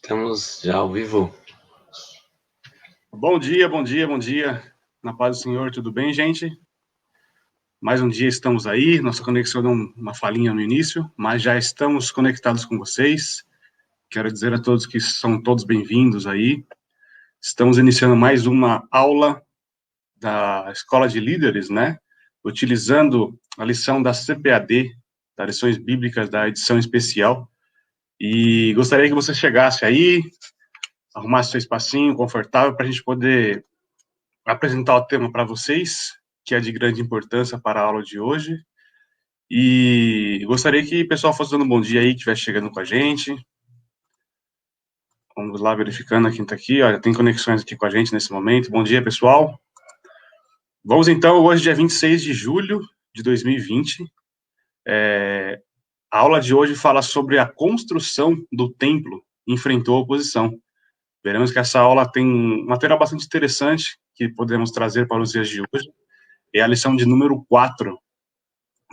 Estamos já ao vivo. Bom dia, bom dia, bom dia. Na paz do Senhor, tudo bem, gente? Mais um dia estamos aí. Nossa conexão deu uma falhinha no início, mas já estamos conectados com vocês. Quero dizer a todos que são todos bem-vindos aí. Estamos iniciando mais uma aula da Escola de Líderes, né? Utilizando a lição da CPAD, das lições bíblicas da edição especial. E gostaria que você chegasse aí, arrumasse seu espacinho confortável para a gente poder apresentar o tema para vocês, que é de grande importância para a aula de hoje. E gostaria que o pessoal fosse dando um bom dia aí, que estiver chegando com a gente. Vamos lá, verificando quem está aqui. Olha, tem conexões aqui com a gente nesse momento. Bom dia, pessoal. Vamos então, hoje, dia 26 de julho de 2020. A aula de hoje fala sobre a construção do templo enfrentou a oposição. Veremos que essa aula tem um material bastante interessante que podemos trazer para os dias de hoje. É a lição de número 4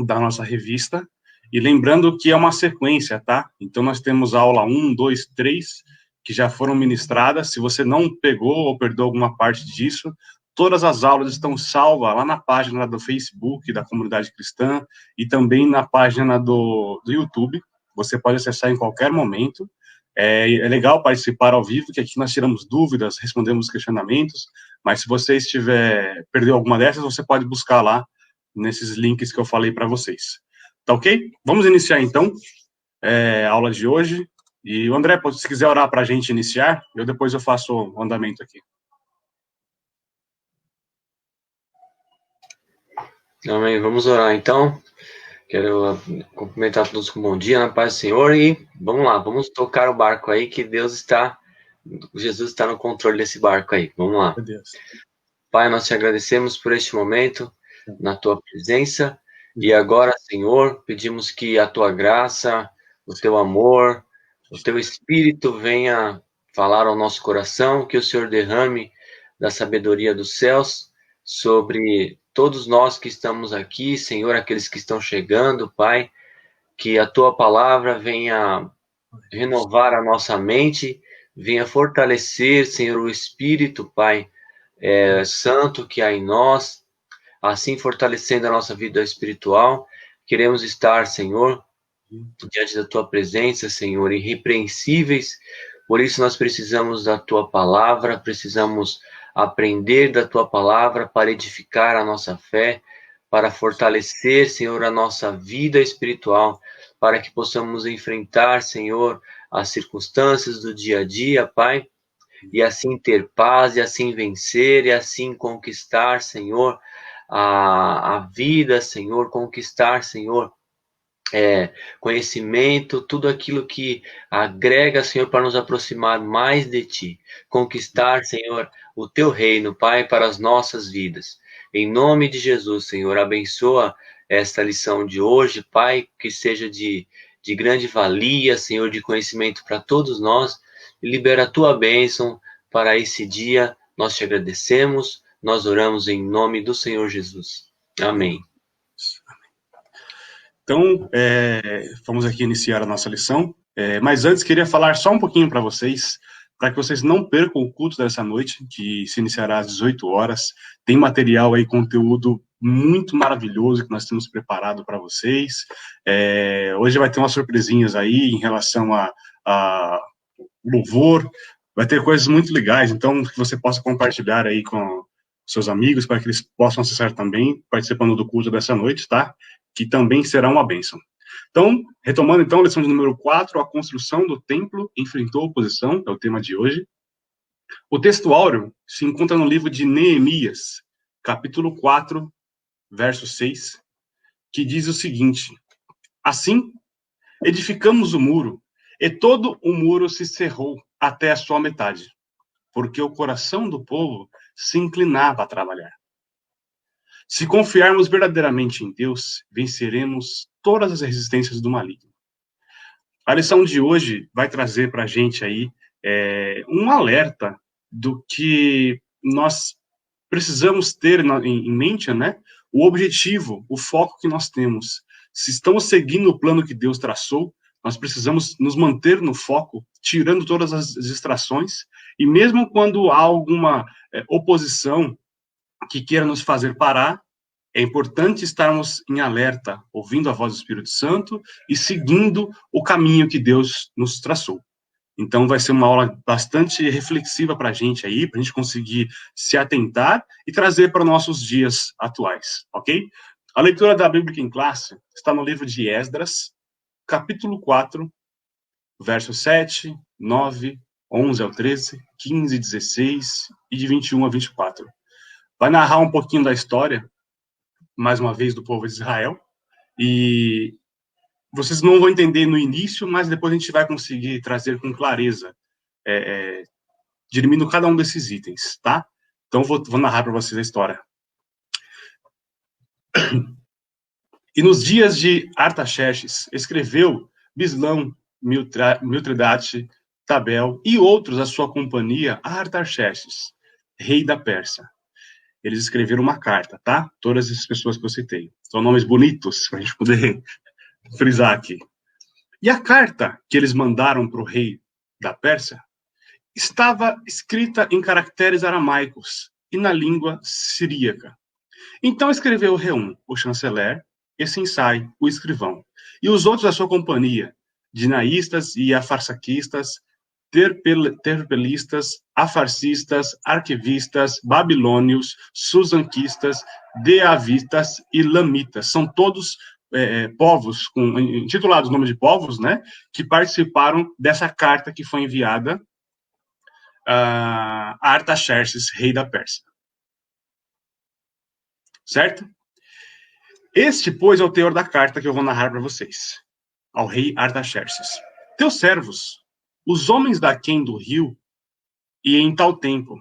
da nossa revista. E lembrando que é uma sequência, tá? Então, nós temos a aula 1, 2, 3, que já foram ministradas. Se você não pegou ou perdeu alguma parte disso, todas as aulas estão salvas lá na página do Facebook da Comunidade Cristã e também na página do YouTube. Você pode acessar em qualquer momento. É legal participar ao vivo, que aqui nós tiramos dúvidas, respondemos questionamentos, mas se você perdeu alguma dessas, você pode buscar lá nesses links que eu falei para vocês. Tá ok? Vamos iniciar, então, a aula de hoje. E o André, se quiser orar para a gente iniciar, depois eu faço o andamento aqui. Amém. Vamos orar, então. Quero cumprimentar todos com bom dia, na paz do Senhor. E vamos lá, vamos tocar o barco aí, que Jesus está no controle desse barco aí. Vamos lá. Pai, nós te agradecemos por este momento, na tua presença. E agora, Senhor, pedimos que a tua graça, o teu amor, o teu Espírito venha falar ao nosso coração, que o Senhor derrame da sabedoria dos céus sobre todos nós que estamos aqui, Senhor, aqueles que estão chegando, Pai, que a tua palavra venha renovar a nossa mente, venha fortalecer, Senhor, o Espírito, Pai, santo que há em nós, assim fortalecendo a nossa vida espiritual. Queremos estar, Senhor, diante da tua presença, Senhor, irrepreensíveis. Por isso nós precisamos da tua palavra, precisamos aprender da tua palavra para edificar a nossa fé, para fortalecer, Senhor, a nossa vida espiritual, para que possamos enfrentar, Senhor, as circunstâncias do dia a dia, Pai, e assim ter paz, e assim vencer, e assim conquistar, Senhor, a vida, Senhor, conquistar, Senhor, conhecimento, tudo aquilo que agrega, Senhor, para nos aproximar mais de Ti. Conquistar, Senhor, o Teu reino, Pai, para as nossas vidas. Em nome de Jesus, Senhor, abençoa esta lição de hoje, Pai, que seja de grande valia, Senhor, de conhecimento para todos nós, e libera a Tua bênção para esse dia. Nós te agradecemos, nós oramos em nome do Senhor Jesus. Amém. Então, vamos aqui iniciar a nossa lição, mas antes queria falar só um pouquinho para vocês não percam o culto dessa noite, que se iniciará às 18 horas. Tem material aí, conteúdo muito maravilhoso que nós temos preparado para vocês. Hoje vai ter umas surpresinhas aí em relação a louvor, vai ter coisas muito legais, então que você possa compartilhar aí com seus amigos, para que eles possam acessar também, participando do culto dessa noite, tá? Que também será uma bênção. Então, retomando então, a lição de número 4, a construção do templo enfrentou oposição, é o tema de hoje. O texto áureo se encontra no livro de Neemias, capítulo 4, verso 6, que diz o seguinte: assim, edificamos o muro, e todo o muro se cerrou até a sua metade, porque o coração do povo se inclinava a trabalhar. Se confiarmos verdadeiramente em Deus, venceremos todas as resistências do maligno. A lição de hoje vai trazer para a gente aí um alerta do que nós precisamos ter em mente, né? O objetivo, o foco que nós temos. Se estamos seguindo o plano que Deus traçou, Nós precisamos nos manter no foco, tirando todas as distrações, e mesmo quando há alguma oposição que queira nos fazer parar, é importante estarmos em alerta, ouvindo a voz do Espírito Santo e seguindo o caminho que Deus nos traçou. Então, vai ser uma aula bastante reflexiva para a gente aí, para a gente conseguir se atentar e trazer para nossos dias atuais, ok? A leitura da Bíblia em classe está no livro de Esdras, capítulo 4, versos 7, 9, 11 ao 13, 15, 16 e de 21 a 24. Vai narrar um pouquinho da história, mais uma vez, do povo de Israel, e vocês não vão entender no início, mas depois a gente vai conseguir trazer com clareza, diminuindo cada um desses itens, tá? Então, vou narrar para vocês a história. E nos dias de Artaxerxes, escreveu Bislão, Mitridate, Tabel e outros da sua companhia a Artaxerxes, rei da Pérsia. Eles escreveram uma carta, tá? Todas essas pessoas que eu citei. São nomes bonitos, para a gente poder frisar aqui. E a carta que eles mandaram para o rei da Pérsia estava escrita em caracteres aramaicos e na língua siríaca. Então escreveu Reum, o chanceler, e Sinsai, o escrivão, e os outros da sua companhia, dinaístas e afarsaquistas, terpelistas, afarcistas, arquivistas, babilônios, susanquistas, deavitas e lamitas. São todos povos, intitulados nome de povos, né, que participaram dessa carta que foi enviada a Artaxerxes, rei da Pérsia. Certo? Este, pois, é o teor da carta que eu vou narrar para vocês, ao rei Artaxerxes. Teus servos, os homens daquém do rio, e em tal tempo,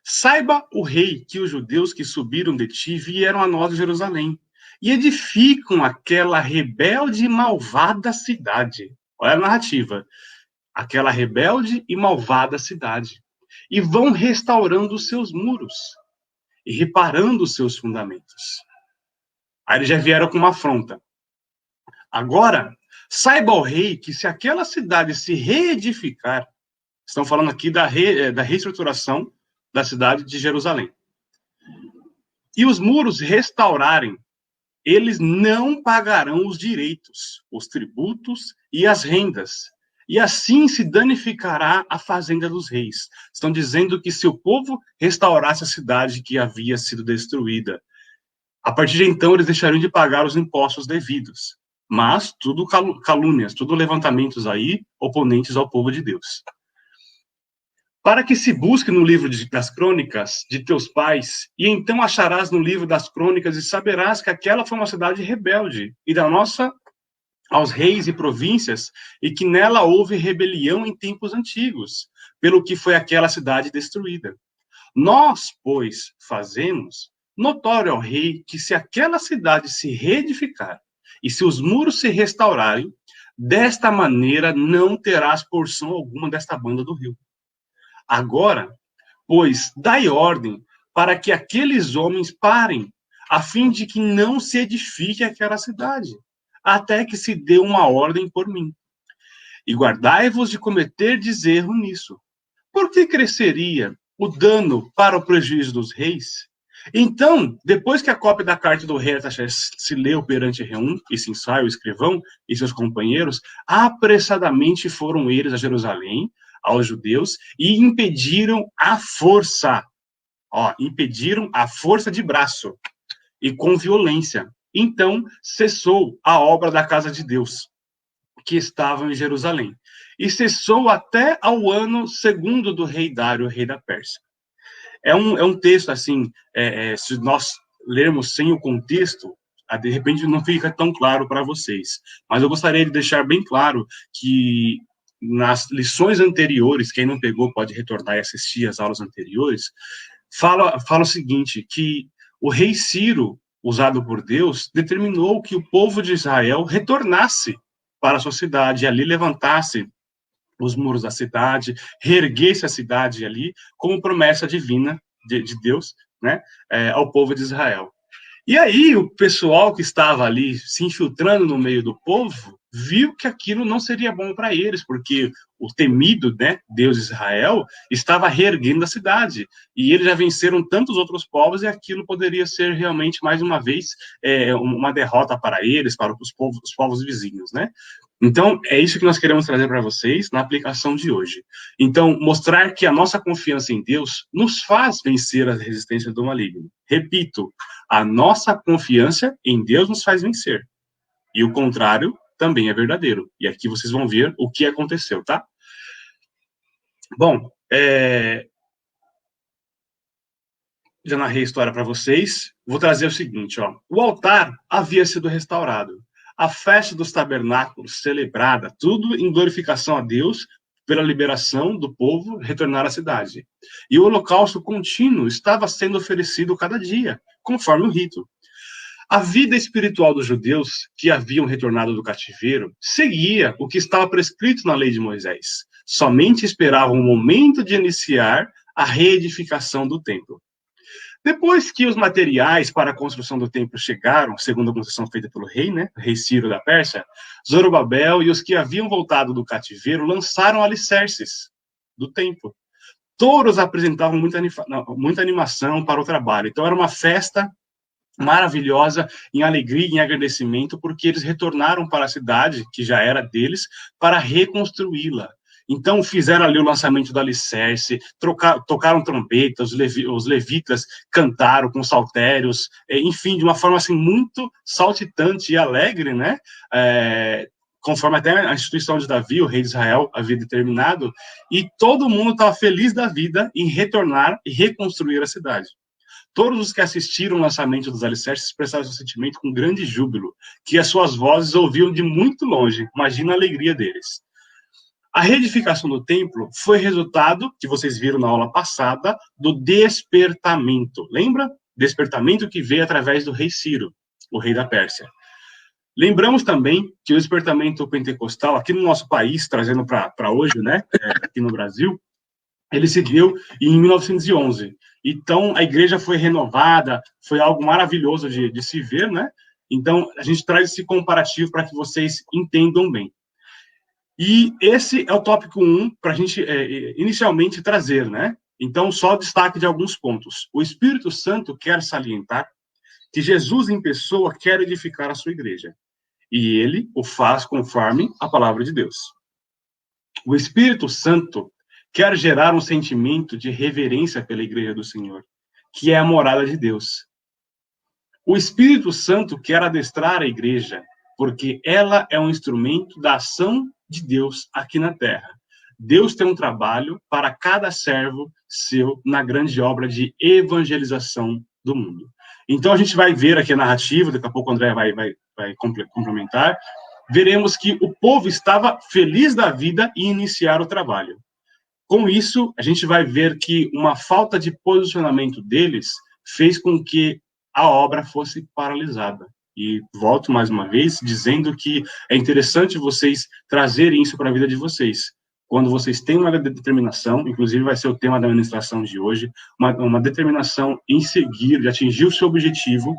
saiba o rei que os judeus que subiram de ti vieram a nós de Jerusalém, e edificam aquela rebelde e malvada cidade. Olha a narrativa. Aquela rebelde e malvada cidade. E vão restaurando os seus muros, e reparando os seus fundamentos. Aí eles já vieram com uma afronta. Agora, saiba o rei que se aquela cidade se reedificar, estão falando aqui da reestruturação da cidade de Jerusalém, e os muros restaurarem, eles não pagarão os direitos, os tributos e as rendas, e assim se danificará a fazenda dos reis. Estão dizendo que se o povo restaurasse a cidade que havia sido destruída, a partir de então eles deixariam de pagar os impostos devidos. Mas tudo calúnias, tudo levantamentos aí, oponentes ao povo de Deus. Para que se busque no livro das crônicas de teus pais, e então acharás no livro das crônicas, e saberás que aquela foi uma cidade rebelde, e da nossa aos reis e províncias, e que nela houve rebelião em tempos antigos, pelo que foi aquela cidade destruída. Nós, pois, fazemos notório ao rei que se aquela cidade se reedificar, e se os muros se restaurarem, desta maneira não terás porção alguma desta banda do rio. Agora, pois, dai ordem para que aqueles homens parem, a fim de que não se edifique aquela cidade, até que se dê uma ordem por mim. E guardai-vos de cometer erro nisso. Por que cresceria o dano para o prejuízo dos reis? Então, depois que a cópia da carta do rei Artaxerxes se leu perante Reum e Sinsai, o escrivão, e seus companheiros, apressadamente foram eles a Jerusalém, aos judeus, e impediram a força de braço, e com violência. Então, cessou a obra da casa de Deus, que estava em Jerusalém, e cessou até ao ano segundo do rei Dário, rei da Pérsia. É um texto, assim, se nós lermos sem o contexto, de repente não fica tão claro para vocês. Mas eu gostaria de deixar bem claro que nas lições anteriores, quem não pegou pode retornar e assistir as aulas anteriores, fala o seguinte, que o rei Ciro, usado por Deus, determinou que o povo de Israel retornasse para a sua cidade, e ali levantasse os muros da cidade, reerguesse a cidade ali, como promessa divina de Deus, né, ao povo de Israel. E aí, o pessoal que estava ali se infiltrando no meio do povo, viu que aquilo não seria bom para eles, porque o temido, né, Deus Israel, estava reerguendo a cidade, e eles já venceram tantos outros povos, e aquilo poderia ser realmente, mais uma vez, uma derrota para eles, para os povos vizinhos, né? Então, é isso que nós queremos trazer para vocês na aplicação de hoje. Então, mostrar que a nossa confiança em Deus nos faz vencer as resistências do maligno. Repito, a nossa confiança em Deus nos faz vencer. E o contrário também é verdadeiro. E aqui vocês vão ver o que aconteceu, tá? Bom, já narrei a história para vocês. Vou trazer o seguinte, ó. O altar havia sido restaurado. A festa dos tabernáculos celebrada, tudo em glorificação a Deus pela liberação do povo retornar à cidade. E o holocausto contínuo estava sendo oferecido cada dia, conforme o rito. A vida espiritual dos judeus que haviam retornado do cativeiro seguia o que estava prescrito na lei de Moisés. Somente esperavam o momento de iniciar a reedificação do templo. Depois que os materiais para a construção do templo chegaram, segundo a construção feita pelo rei, né, rei Ciro da Pérsia, Zorobabel e os que haviam voltado do cativeiro lançaram alicerces do templo. Todos apresentavam muita animação para o trabalho. Então era uma festa maravilhosa, em alegria, em agradecimento, porque eles retornaram para a cidade, que já era deles, para reconstruí-la. Então, fizeram ali o lançamento do alicerce, tocaram trombetas, os levitas cantaram com saltérios, enfim, de uma forma assim muito saltitante e alegre, né? Conforme até a instituição de Davi, o rei de Israel, havia determinado, e todo mundo estava feliz da vida em retornar e reconstruir a cidade. Todos os que assistiram o lançamento dos alicerces expressaram seu sentimento com grande júbilo, que as suas vozes ouviam de muito longe. Imagina a alegria deles. A reedificação do templo foi resultado, que vocês viram na aula passada, do despertamento. Lembra? Despertamento que veio através do rei Ciro, o rei da Pérsia. Lembramos também que o despertamento pentecostal, aqui no nosso país, trazendo para hoje, né, aqui no Brasil, ele se deu em 1911. Então, a igreja foi renovada, foi algo maravilhoso de se ver, né? Então, a gente traz esse comparativo para que vocês entendam bem. E esse é o tópico 1 para a gente inicialmente trazer, né? Então, só destaque de alguns pontos. O Espírito Santo quer salientar que Jesus em pessoa quer edificar a sua igreja. E ele o faz conforme a palavra de Deus. O Espírito Santo quer gerar um sentimento de reverência pela igreja do Senhor, que é a morada de Deus. O Espírito Santo quer adestrar a igreja, porque ela é um instrumento da ação de Deus aqui na terra. Deus tem um trabalho para cada servo seu na grande obra de evangelização do mundo. Então, a gente vai ver aqui a narrativa, daqui a pouco o André vai complementar, veremos que o povo estava feliz da vida em iniciar o trabalho. Com isso, a gente vai ver que uma falta de posicionamento deles fez com que a obra fosse paralisada. E volto mais uma vez dizendo que é interessante vocês trazerem isso para a vida de vocês. Quando vocês têm uma determinação, inclusive vai ser o tema da ministração de hoje, uma determinação em seguir, de atingir o seu objetivo,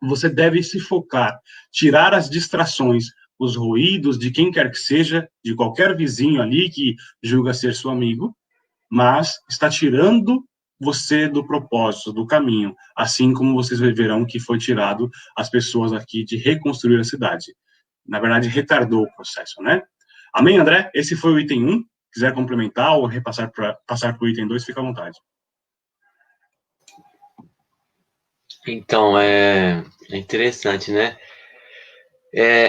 você deve se focar, tirar as distrações, os ruídos de quem quer que seja, de qualquer vizinho ali que julga ser seu amigo, mas está tirando você do propósito, do caminho, assim como vocês verão que foi tirado as pessoas aqui de reconstruir a cidade. Na verdade, retardou o processo, né? Amém, André? Esse foi o item 1. Quiser complementar ou repassar passar para o item 2, fica à vontade. Então, é interessante, né?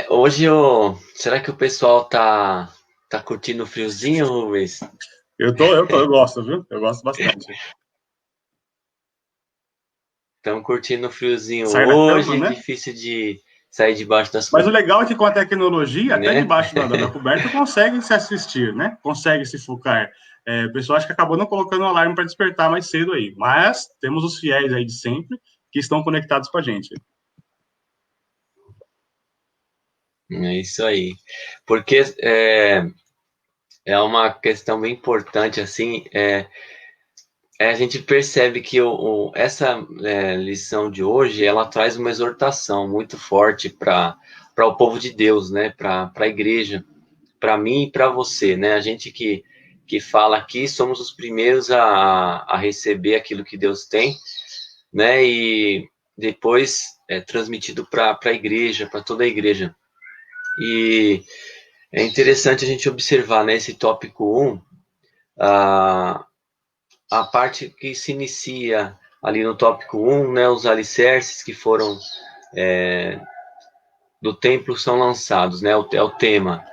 Hoje, será que o pessoal tá curtindo o friozinho, Rubens? Eu gosto, viu? Eu gosto bastante. Estamos curtindo o friozinho hoje, cama, né? Difícil de sair debaixo das Mas o legal é que com a tecnologia, né? Até debaixo da coberta, consegue se assistir, né? Consegue se focar. O pessoal acho que acabou não colocando o alarme para despertar mais cedo aí. Mas temos os fiéis aí de sempre que estão conectados com a gente. É isso aí. Porque é uma questão bem importante, assim, a gente percebe que essa lição de hoje, ela traz uma exortação muito forte para o povo de Deus, né? Para a igreja, para mim e para você, né? A gente que fala aqui somos os primeiros a receber aquilo que Deus tem, né? E depois é transmitido para a igreja, para toda a igreja. E é interessante a gente observar, né, esse tópico 1, a parte que se inicia ali no tópico 1, né, os alicerces que foram do templo são lançados, né, é o tema.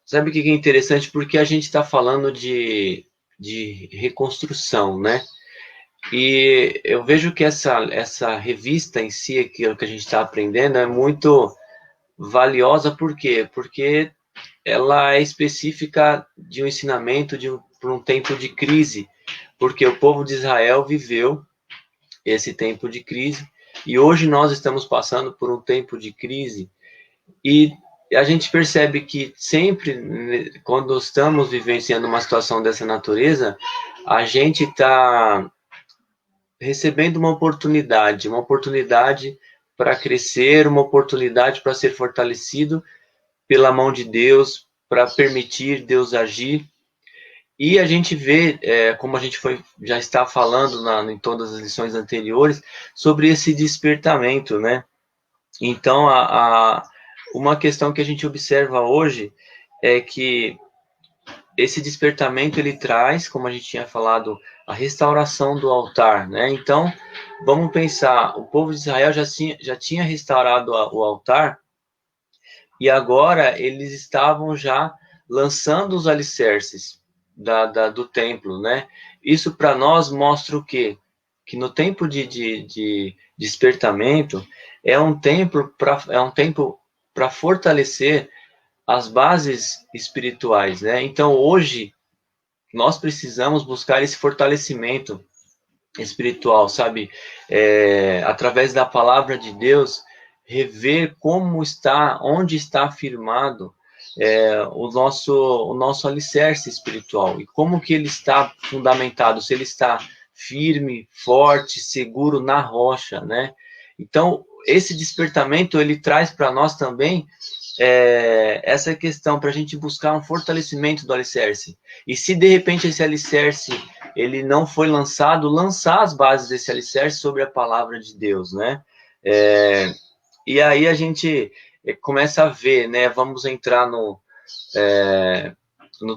Sabe o que é interessante? Porque a gente está falando de reconstrução, né? E eu vejo que essa revista em si, aquilo que a gente está aprendendo, é muito valiosa. Por quê? Porque ela é específica de um ensinamento para um tempo de crise, porque o povo de Israel viveu esse tempo de crise, e hoje nós estamos passando por um tempo de crise, e a gente percebe que sempre, quando estamos vivenciando uma situação dessa natureza, a gente está recebendo uma oportunidade para crescer, uma oportunidade para ser fortalecido pela mão de Deus, para permitir Deus agir. E a gente vê, como a gente já está falando em todas as lições anteriores, sobre esse despertamento, né? Então, uma questão que a gente observa hoje é que esse despertamento ele traz, como a gente tinha falado, a restauração do altar, né? Então, vamos pensar, o povo de Israel já tinha restaurado o altar, e agora eles estavam já lançando os alicerces do templo, né? Isso para nós mostra o quê? Que no tempo de despertamento é um tempo para fortalecer as bases espirituais, né? Então hoje nós precisamos buscar esse fortalecimento espiritual, sabe? Através da palavra de Deus, rever onde está firmado o nosso alicerce espiritual e como que ele está fundamentado, se ele está firme, forte, seguro na rocha, né? Então, esse despertamento, ele traz para nós também essa questão, para a gente buscar um fortalecimento do alicerce. E se, de repente, esse alicerce ele não foi lançado, lançar as bases desse alicerce sobre a palavra de Deus, né? E aí a gente começa a ver, né? Vamos entrar no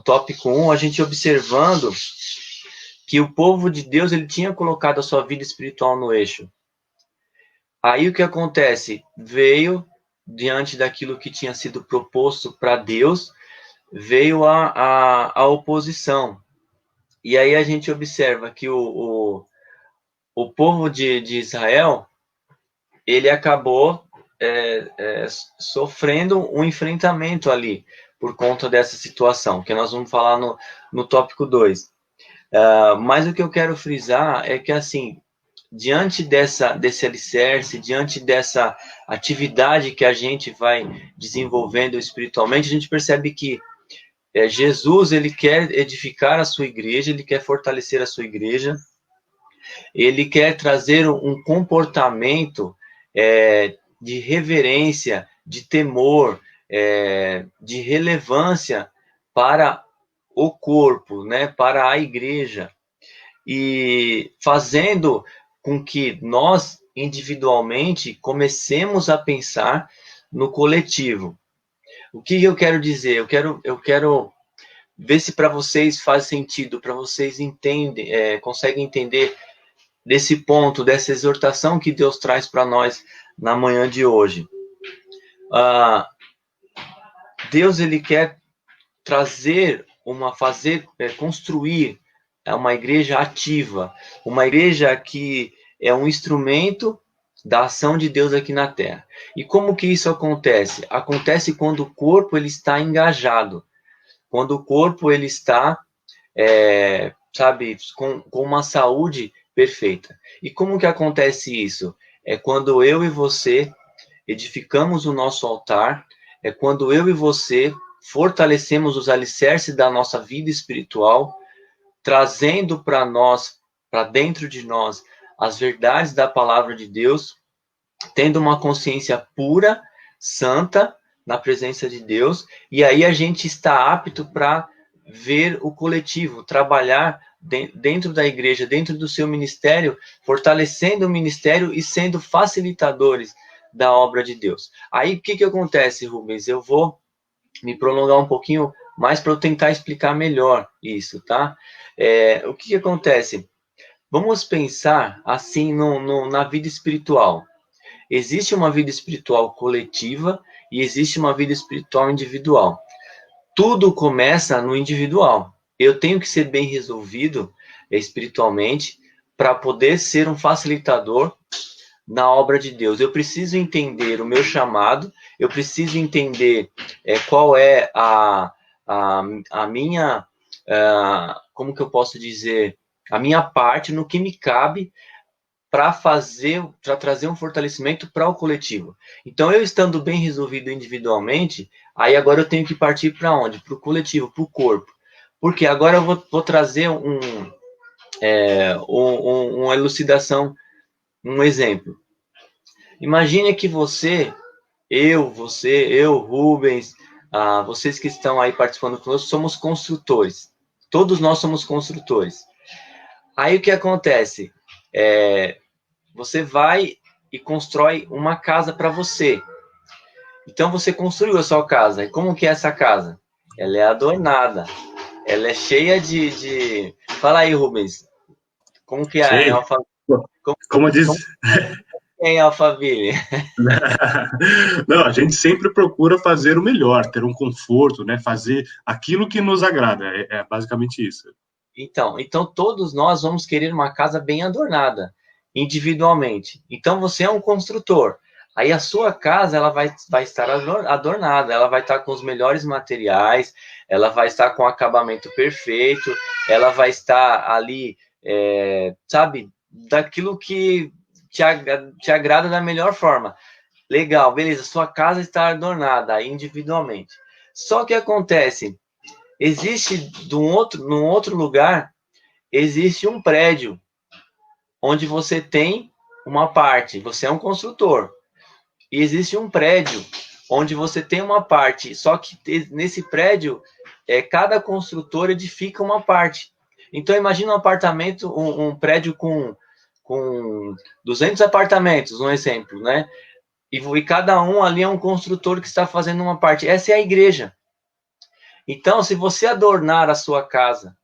tópico 1, a gente observando que o povo de Deus ele tinha colocado a sua vida espiritual no eixo. Aí o que acontece? Veio, diante daquilo que tinha sido proposto para Deus, veio a oposição. E aí a gente observa que o povo de Israel, ele acabou sofrendo um enfrentamento ali, por conta dessa situação, que nós vamos falar no tópico 2. Mas o que eu quero frisar é que, assim, diante desse alicerce, diante dessa atividade que a gente vai desenvolvendo espiritualmente, a gente percebe que Jesus, ele quer edificar a sua igreja, ele quer fortalecer a sua igreja, ele quer trazer um comportamento de reverência, de temor, de relevância para o corpo, né, para a igreja, e fazendo com que nós, individualmente, comecemos a pensar no coletivo. O que eu quero dizer? Eu quero ver se para vocês faz sentido, para vocês conseguem entender desse ponto, dessa exortação que Deus traz para nós na manhã de hoje. Deus, ele quer construir uma igreja ativa, uma igreja que é um instrumento da ação de Deus aqui na Terra. E como que isso acontece? Acontece quando o corpo ele está engajado, quando o corpo ele está, com uma saúde perfeita. E como que acontece isso? É quando eu e você edificamos o nosso altar, é quando eu e você fortalecemos os alicerces da nossa vida espiritual, trazendo para nós, para dentro de nós, as verdades da palavra de Deus, tendo uma consciência pura, santa, na presença de Deus, e aí a gente está apto para ver o coletivo, trabalhar dentro da igreja, dentro do seu ministério, fortalecendo o ministério e sendo facilitadores da obra de Deus. Aí o que acontece, Rubens? Eu vou me prolongar um pouquinho mais para eu tentar explicar melhor isso, tá? O que acontece? Vamos pensar assim na vida espiritual. Existe uma vida espiritual coletiva e existe uma vida espiritual individual. Tudo começa no individual. Eu tenho que ser bem resolvido espiritualmente para poder ser um facilitador na obra de Deus. Eu preciso entender o meu chamado, eu preciso entender qual é a minha, como que eu posso dizer, a minha parte no que me cabe para trazer um fortalecimento para o coletivo. Então, eu estando bem resolvido individualmente, aí agora eu tenho que partir para onde? Para o coletivo, para o corpo. Porque agora eu vou trazer uma elucidação, um exemplo. Imagine que eu, Rubens, vocês que estão aí participando conosco, somos construtores. Todos nós somos construtores. Aí o que acontece? Você vai e constrói uma casa para você. Então você construiu a sua casa. E como que é essa casa? Ela é adornada. Ela é cheia de... Fala aí, Rubens. Como que é a Alphaville? Como diz... Em Alphaville? Não, a gente sempre procura fazer o melhor, ter um conforto, né? Fazer aquilo que nos agrada. É basicamente isso. Então todos nós vamos querer uma casa bem adornada, individualmente. Então você é um construtor. Aí a sua casa ela vai estar adornada, ela vai estar com os melhores materiais, ela vai estar com o acabamento perfeito, ela vai estar ali, sabe, daquilo que te agrada da melhor forma. Legal, beleza, sua casa está adornada individualmente. Só que acontece, existe num outro lugar, existe um prédio onde você tem uma parte, você é um construtor, e existe um prédio onde você tem uma parte, só que nesse prédio, cada construtor edifica uma parte. Então, imagina um apartamento, um prédio com 200 apartamentos, um exemplo, né? E cada um ali é um construtor que está fazendo uma parte. Essa é a igreja. Então, se você adornar a sua casa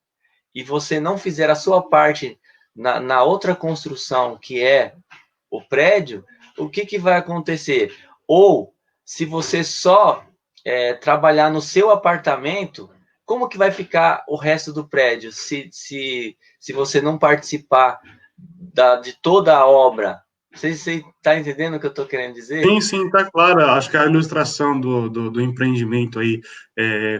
e você não fizer a sua parte na outra construção, que é o prédio, o que vai acontecer? Ou, se você só trabalhar no seu apartamento, como que vai ficar o resto do prédio se você não participar de toda a obra? Você está entendendo o que eu estou querendo dizer? Sim, tá claro. Acho que a ilustração do empreendimento aí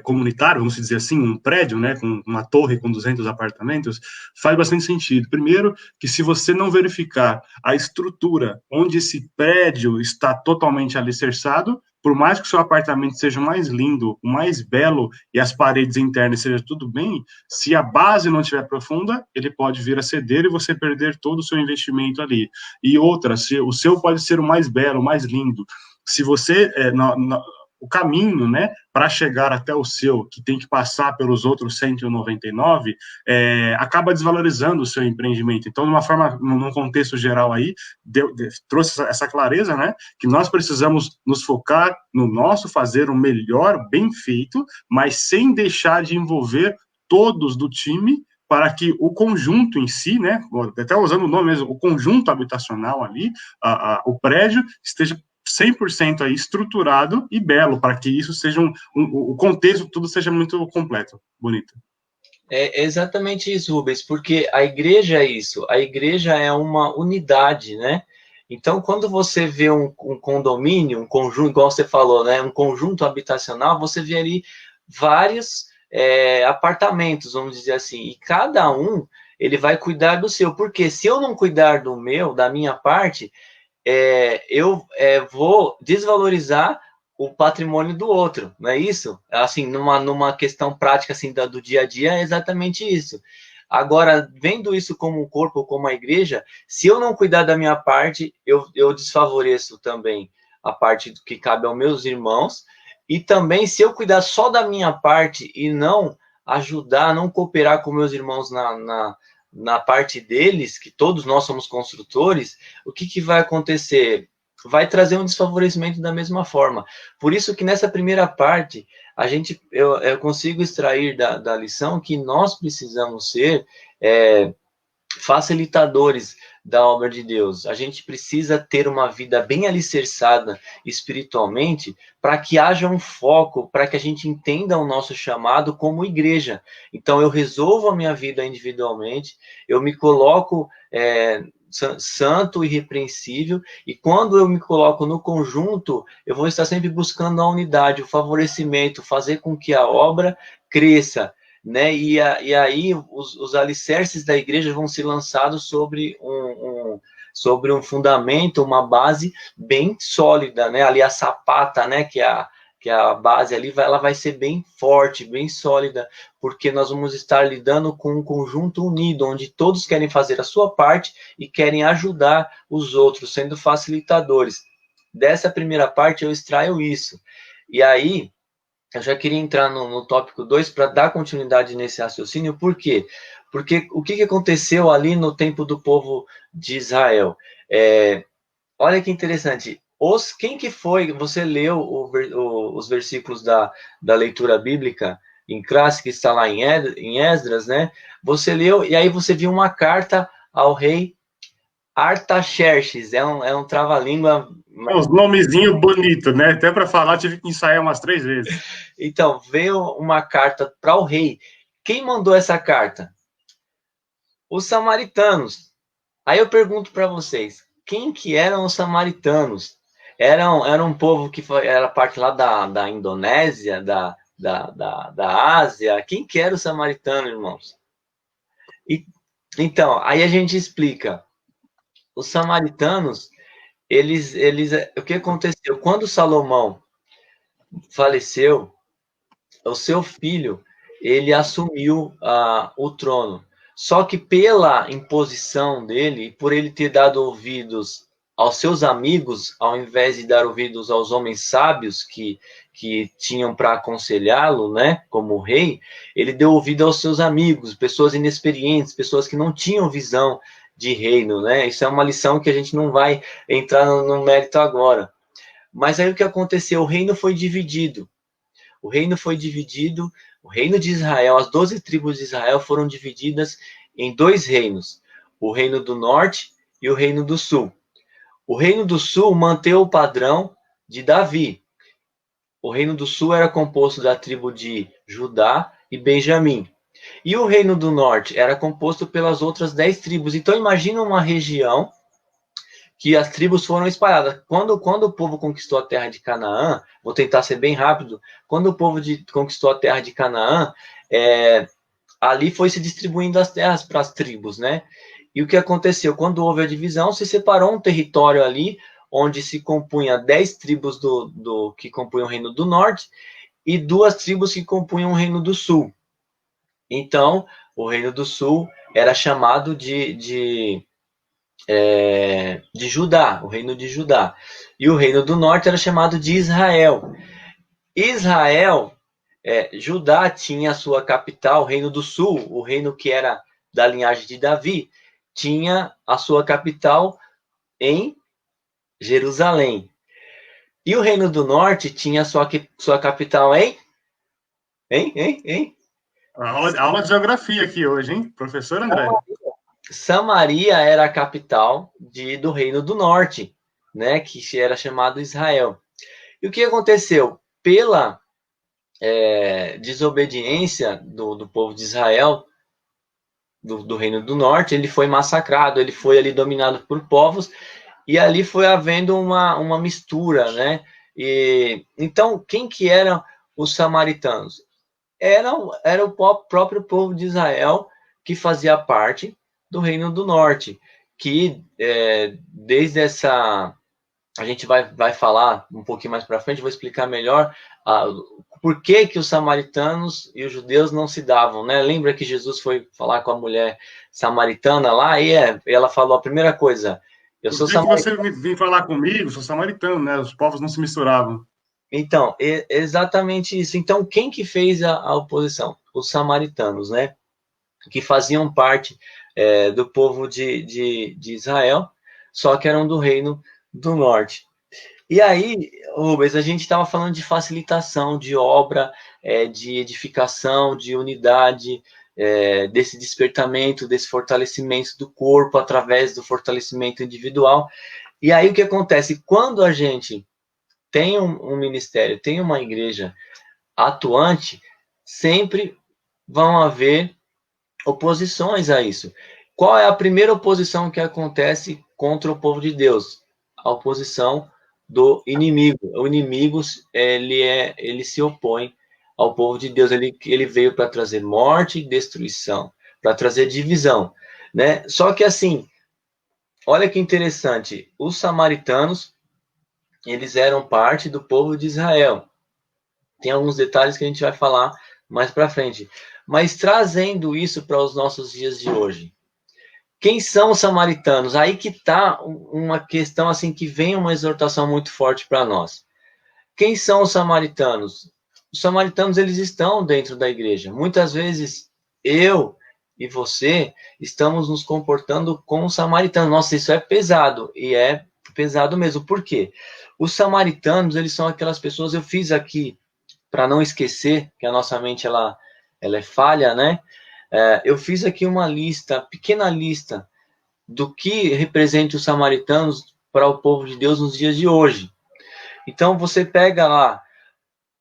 comunitário, vamos dizer assim, um prédio, né, com uma torre com 200 apartamentos, faz bastante sentido. Primeiro, que se você não verificar a estrutura onde esse prédio está totalmente alicerçado, por mais que o seu apartamento seja o mais lindo, o mais belo e as paredes internas sejam tudo bem, se a base não estiver profunda, ele pode vir a ceder e você perder todo o seu investimento ali. E outra, o seu pode ser o mais belo, o mais lindo. Se você, o caminho, né, para chegar até o seu, que tem que passar pelos outros 199, acaba desvalorizando o seu empreendimento. Então, de uma forma, num contexto geral aí, trouxe essa clareza, né, que nós precisamos nos focar no nosso fazer o melhor, bem feito, mas sem deixar de envolver todos do time para que o conjunto em si, né, até usando o nome mesmo, o conjunto habitacional ali, o prédio, esteja 100% aí estruturado e belo, para que isso seja o contexto, tudo seja muito completo, bonito. É exatamente isso, Rubens, porque a igreja é isso, a igreja é uma unidade, né? Então, quando você vê um condomínio, um conjunto, igual você falou, né, um conjunto habitacional, você vê ali vários apartamentos, vamos dizer assim, e cada um, ele vai cuidar do seu, porque se eu não cuidar do meu, da minha parte, eu vou desvalorizar o patrimônio do outro, não é isso? Assim, numa questão prática assim do dia a dia, é exatamente isso. Agora, vendo isso como um corpo, como a igreja, se eu não cuidar da minha parte, eu desfavoreço também a parte que cabe aos meus irmãos, e também se eu cuidar só da minha parte e não ajudar, não cooperar com meus irmãos na parte deles, que todos nós somos construtores, o que vai acontecer? Vai trazer um desfavorecimento da mesma forma. Por isso que nessa primeira parte, eu consigo extrair da lição que nós precisamos ser facilitadores da obra de Deus. A gente precisa ter uma vida bem alicerçada espiritualmente para que haja um foco, para que a gente entenda o nosso chamado como igreja. Então, eu resolvo a minha vida individualmente, eu me coloco santo e irrepreensível, e quando eu me coloco no conjunto, eu vou estar sempre buscando a unidade, o favorecimento, fazer com que a obra cresça, né? E aí os alicerces da igreja vão ser lançados sobre um fundamento, uma base bem sólida, né? Ali a sapata, né? Que a base ali ela vai ser bem forte, bem sólida, porque nós vamos estar lidando com um conjunto unido, onde todos querem fazer a sua parte e querem ajudar os outros, sendo facilitadores. Dessa primeira parte eu extraio isso. E aí eu já queria entrar no tópico 2 para dar continuidade nesse raciocínio. Por quê? Porque o que aconteceu ali no tempo do povo de Israel? Olha que interessante. Quem que foi? Você leu os versículos da leitura bíblica em classe, que está lá em Esdras, né? Você leu, e aí você viu uma carta ao rei Artaxerxes. É um trava-língua. Uns nomezinhos bonitos, né? Até para falar tive que ensaiar umas 3 vezes. Então, veio uma carta para o rei. Quem mandou essa carta? Os samaritanos. Aí eu pergunto para vocês, quem que eram os samaritanos? Era um povo que era parte lá da Indonésia, da Ásia. Quem que era o samaritano, irmãos? Então, aí a gente explica. Os samaritanos, o que aconteceu? Quando Salomão faleceu, o seu filho, ele assumiu o trono. Só que pela imposição dele, por ele ter dado ouvidos aos seus amigos, ao invés de dar ouvidos aos homens sábios que tinham para aconselhá-lo, né, como rei, ele deu ouvido aos seus amigos, pessoas inexperientes, pessoas que não tinham visão de reino, né? Isso é uma lição que a gente não vai entrar no mérito agora. Mas aí o que aconteceu? O reino foi dividido. O reino de Israel, as 12 tribos de Israel foram divididas em 2 reinos, o reino do norte e o reino do sul. O reino do sul manteve o padrão de Davi. O reino do sul era composto da tribo de Judá e Benjamim. E o reino do norte era composto pelas outras 10 tribos. Então imagina uma região que as tribos foram espalhadas. Quando o povo conquistou a terra de Canaã, vou tentar ser bem rápido, quando o povo conquistou a terra de Canaã, ali foi se distribuindo as terras para as tribos, né? E o que aconteceu? Quando houve a divisão, se separou um território ali, onde se compunha 10 tribos que compunham o reino do norte, e 2 tribos que compunham o reino do sul. Então, o reino do sul era chamado de Judá, o reino de Judá. E o reino do norte era chamado de Israel. Judá tinha a sua capital, o reino do sul, o reino que era da linhagem de Davi, tinha a sua capital em Jerusalém. E o reino do norte tinha a sua capital em? Aula de geografia aqui hoje, hein? Professor André. Samaria era a capital do reino do norte, né? Que era chamado Israel. E o que aconteceu? Pela desobediência do povo de Israel, do reino do norte, ele foi massacrado, ele foi ali dominado por povos, e ali foi havendo uma mistura, né? Então, quem que eram os samaritanos? Era o próprio povo de Israel que fazia parte do reino do norte, que desde essa... A gente vai falar um pouquinho mais para frente, vou explicar melhor por que os samaritanos e os judeus não se davam, né? Lembra que Jesus foi falar com a mulher samaritana lá, e ela falou a primeira coisa: Eu No sou dia que samaritano. você vem falar comigo, sou samaritano, né? Os povos não se misturavam. Então, exatamente isso. Então, quem que fez a oposição? Os samaritanos, né? Que faziam parte do povo de Israel, só que eram do reino do norte. E aí, Rubens, a gente estava falando de facilitação, de obra, de edificação, de unidade, desse despertamento, desse fortalecimento do corpo através do fortalecimento individual. E aí o que acontece? Quando a gente tem um ministério, tem uma igreja atuante, sempre vão haver oposições a isso. Qual é a primeira oposição que acontece contra o povo de Deus? A oposição do inimigo. O inimigo, ele se opõe ao povo de Deus. Ele veio para trazer morte e destruição, para trazer divisão, né? Só que assim, olha que interessante, os samaritanos, eles eram parte do povo de Israel. Tem alguns detalhes que a gente vai falar mais para frente. Mas trazendo isso para os nossos dias de hoje, quem são os samaritanos? Aí que está uma questão assim que vem uma exortação muito forte para nós. Quem são os samaritanos? Os samaritanos, eles estão dentro da igreja. Muitas vezes eu e você estamos nos comportando como samaritanos. Nossa, isso é pesado, e é pesado mesmo. Por quê? Os samaritanos, eles são aquelas pessoas, eu fiz aqui para não esquecer que a nossa mente ela é falha, né? Eu fiz aqui uma lista, pequena lista do que representa os samaritanos para o povo de Deus nos dias de hoje. Então você pega lá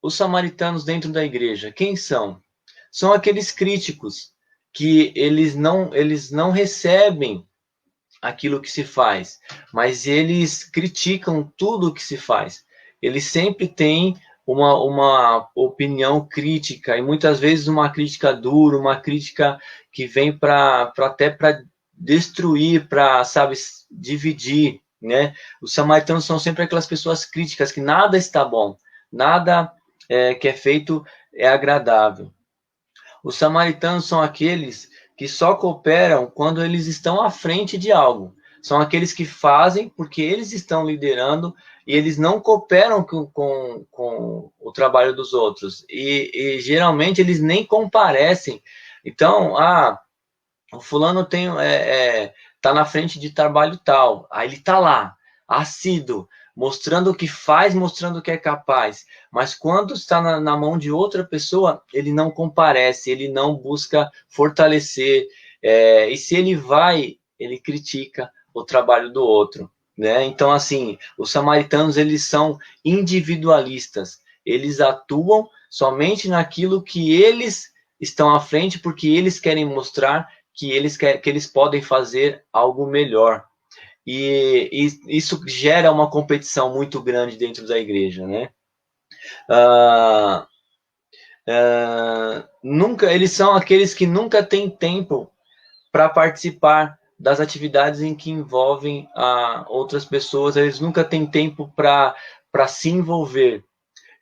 os samaritanos dentro da igreja. Quem são? São aqueles críticos que eles não recebem aquilo que se faz, mas eles criticam tudo o que se faz. Eles sempre têm uma opinião crítica, e muitas vezes uma crítica dura, uma crítica que vem até para destruir, para, sabe, dividir, né? Os samaritanos são sempre aquelas pessoas críticas, que nada está bom, nada que é feito é agradável. Os samaritanos são aqueles que só cooperam quando eles estão à frente de algo. São aqueles que fazem porque eles estão liderando e eles não cooperam com o trabalho dos outros. E geralmente eles nem comparecem. Então, o fulano tá na frente de trabalho tal. Aí ele tá lá, assíduo, mostrando o que faz, mostrando o que é capaz. Mas quando está na mão de outra pessoa, ele não comparece, ele não busca fortalecer. E se ele vai, ele critica o trabalho do outro, né? Então, assim, os samaritanos, eles são individualistas. Eles atuam somente naquilo que eles estão à frente, porque eles querem mostrar que eles podem fazer algo melhor. E isso gera uma competição muito grande dentro da igreja, né? Eles são aqueles que nunca têm tempo para participar das atividades em que envolvem outras pessoas, eles nunca têm tempo para se envolver,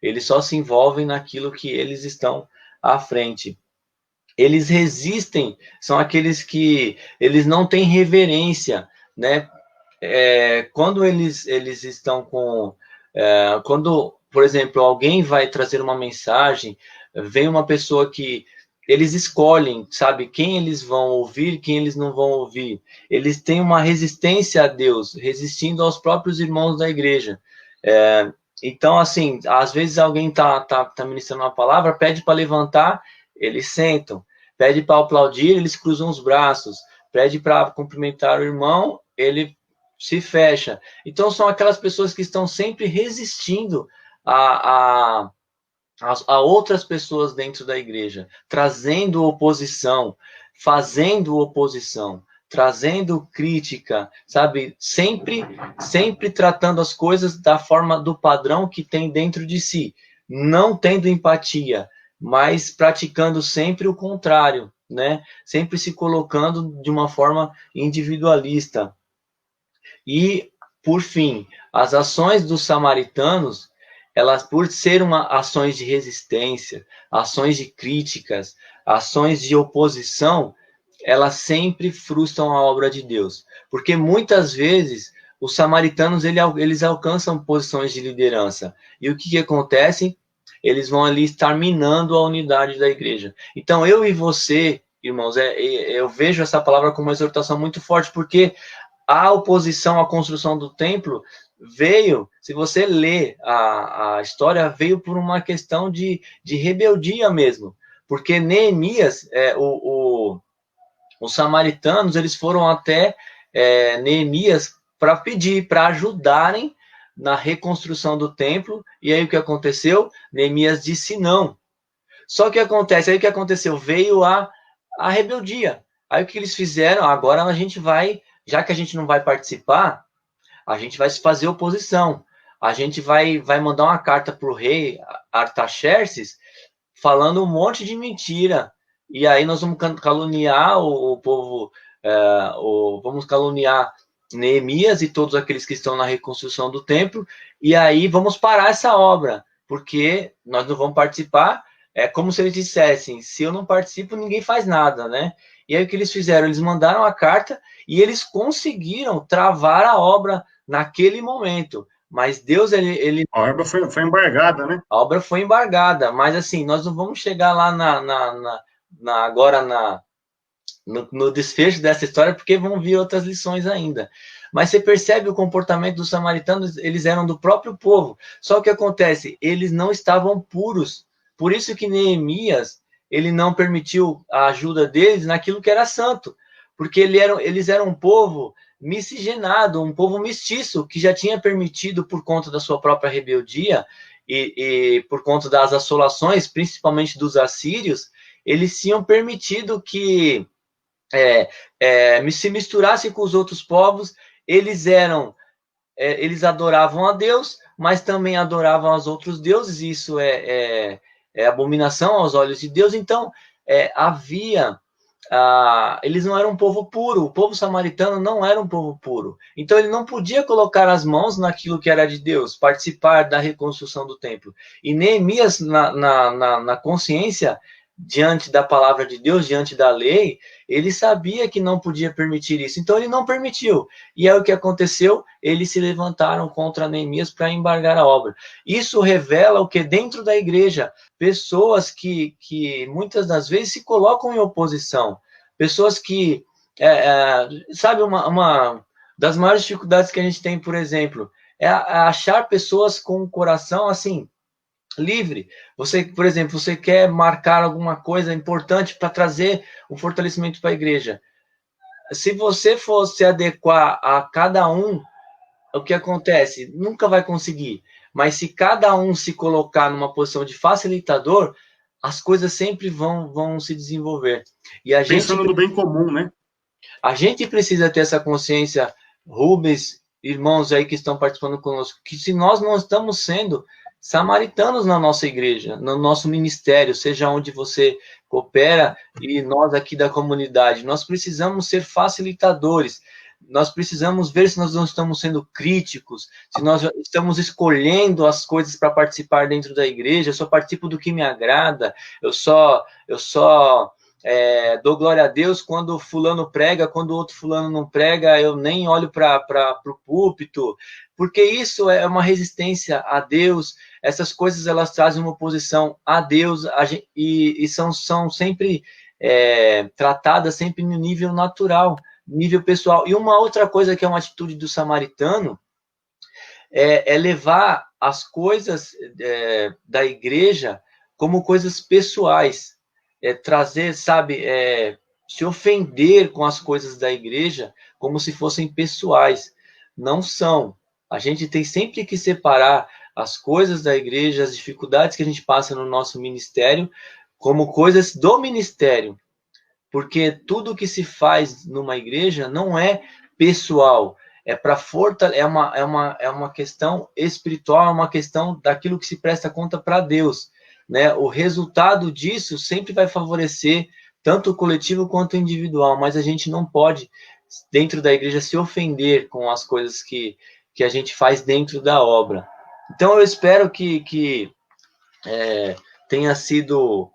eles só se envolvem naquilo que eles estão à frente. Eles resistem, são aqueles que eles não têm reverência, né? Quando eles estão quando, por exemplo, alguém vai trazer uma mensagem, vem uma pessoa que eles escolhem, sabe, quem eles vão ouvir, quem eles não vão ouvir. Eles têm uma resistência a Deus, resistindo aos próprios irmãos da igreja. Então, assim, às vezes alguém tá ministrando uma palavra, pede para levantar, eles sentam. Pede para aplaudir, eles cruzam os braços. Pede para cumprimentar o irmão, ele se fecha. Então, são aquelas pessoas que estão sempre resistindo a outras pessoas dentro da igreja, trazendo oposição, fazendo oposição, trazendo crítica, sabe? Sempre tratando as coisas da forma do padrão que tem dentro de si, não tendo empatia, mas praticando sempre o contrário, né? Sempre se colocando de uma forma individualista. E, por fim, as ações dos samaritanos, elas, por ser ações de resistência, ações de críticas, ações de oposição, elas sempre frustram a obra de Deus. Porque muitas vezes os samaritanos eles alcançam posições de liderança. E o que acontece? Eles vão ali estar minando a unidade da igreja. Então, eu e você, irmãos, eu vejo essa palavra como uma exortação muito forte, porque a oposição à construção do templo veio, se você ler a história, veio por uma questão de rebeldia mesmo. Porque Neemias, os samaritanos, eles foram até Neemias para pedir, para ajudarem na reconstrução do templo, e aí o que aconteceu? Neemias disse não. Só que acontece, aí o que aconteceu? Veio a rebeldia. Aí o que eles fizeram? Agora a gente vai, já que a gente não vai participar, a gente vai fazer oposição. A gente vai mandar uma carta para o rei Artaxerxes falando um monte de mentira. E aí nós vamos caluniar o povo, vamos caluniar Neemias e todos aqueles que estão na reconstrução do templo, e aí vamos parar essa obra, porque nós não vamos participar. É como se eles dissessem, se eu não participo, ninguém faz nada, né? E aí o que eles fizeram? Eles mandaram a carta e eles conseguiram travar a obra naquele momento. Mas Deus, A obra foi embargada, né? a obra foi embargada, mas assim, nós não vamos chegar lá agora no desfecho dessa história, porque vão vir outras lições ainda. Mas você percebe o comportamento dos samaritanos, eles eram do próprio povo. Só que acontece, eles não estavam puros. Por isso que Neemias, ele não permitiu a ajuda deles naquilo que era santo. Porque eles eram um povo miscigenado, um povo mestiço, que já tinha permitido, por conta da sua própria rebeldia e por conta das assolações, principalmente dos assírios, eles tinham permitido que se misturassem com os outros povos. Eles adoravam a Deus, mas também adoravam aos outros deuses. Isso é abominação aos olhos de Deus. Então, havia eles não eram um povo puro, o povo samaritano não era um povo puro. Então ele não podia colocar as mãos naquilo que era de Deus, participar da reconstrução do templo. E Neemias, na consciência, diante da palavra de Deus, diante da lei, ele sabia que não podia permitir isso. Então ele não permitiu. E aí o que aconteceu? Eles se levantaram contra Neemias para embargar a obra. Isso revela o que dentro da igreja, pessoas que muitas das vezes se colocam em oposição, pessoas que, sabe, uma das maiores dificuldades que a gente tem, por exemplo, é achar pessoas com o coração assim livre. Você, por exemplo, você quer marcar alguma coisa importante para trazer um fortalecimento para a igreja. Se você for se adequar a cada um, o que acontece? Nunca vai conseguir. Mas se cada um se colocar numa posição de facilitador, as coisas sempre vão se desenvolver. E Pensando no bem comum, né? A gente precisa ter essa consciência, Rubens, irmãos aí que estão participando conosco, que se nós não estamos sendo samaritanos na nossa igreja, no nosso ministério, seja onde você coopera, e nós aqui da comunidade, nós precisamos ser facilitadores. Nós precisamos ver se nós não estamos sendo críticos, se nós estamos escolhendo as coisas para participar dentro da igreja. Eu só participo do que me agrada, eu só dou glória a Deus quando fulano prega, quando outro fulano não prega, eu nem olho para o púlpito, porque isso é uma resistência a Deus. Essas coisas, elas trazem uma oposição a Deus, e são sempre tratadas sempre no nível natural, nível pessoal. E uma outra coisa que é uma atitude do samaritano é levar as coisas da igreja como coisas pessoais, trazer, sabe, se ofender com as coisas da igreja como se fossem pessoais. Não são. A gente tem sempre que separar as coisas da igreja, as dificuldades que a gente passa no nosso ministério, como coisas do ministério. Porque tudo que se faz numa igreja não é pessoal, é uma questão espiritual, é uma questão daquilo que se presta conta para Deus, né? O resultado disso sempre vai favorecer tanto o coletivo quanto o individual, mas a gente não pode, dentro da igreja, se ofender com as coisas que a gente faz dentro da obra. Então eu espero que tenha sido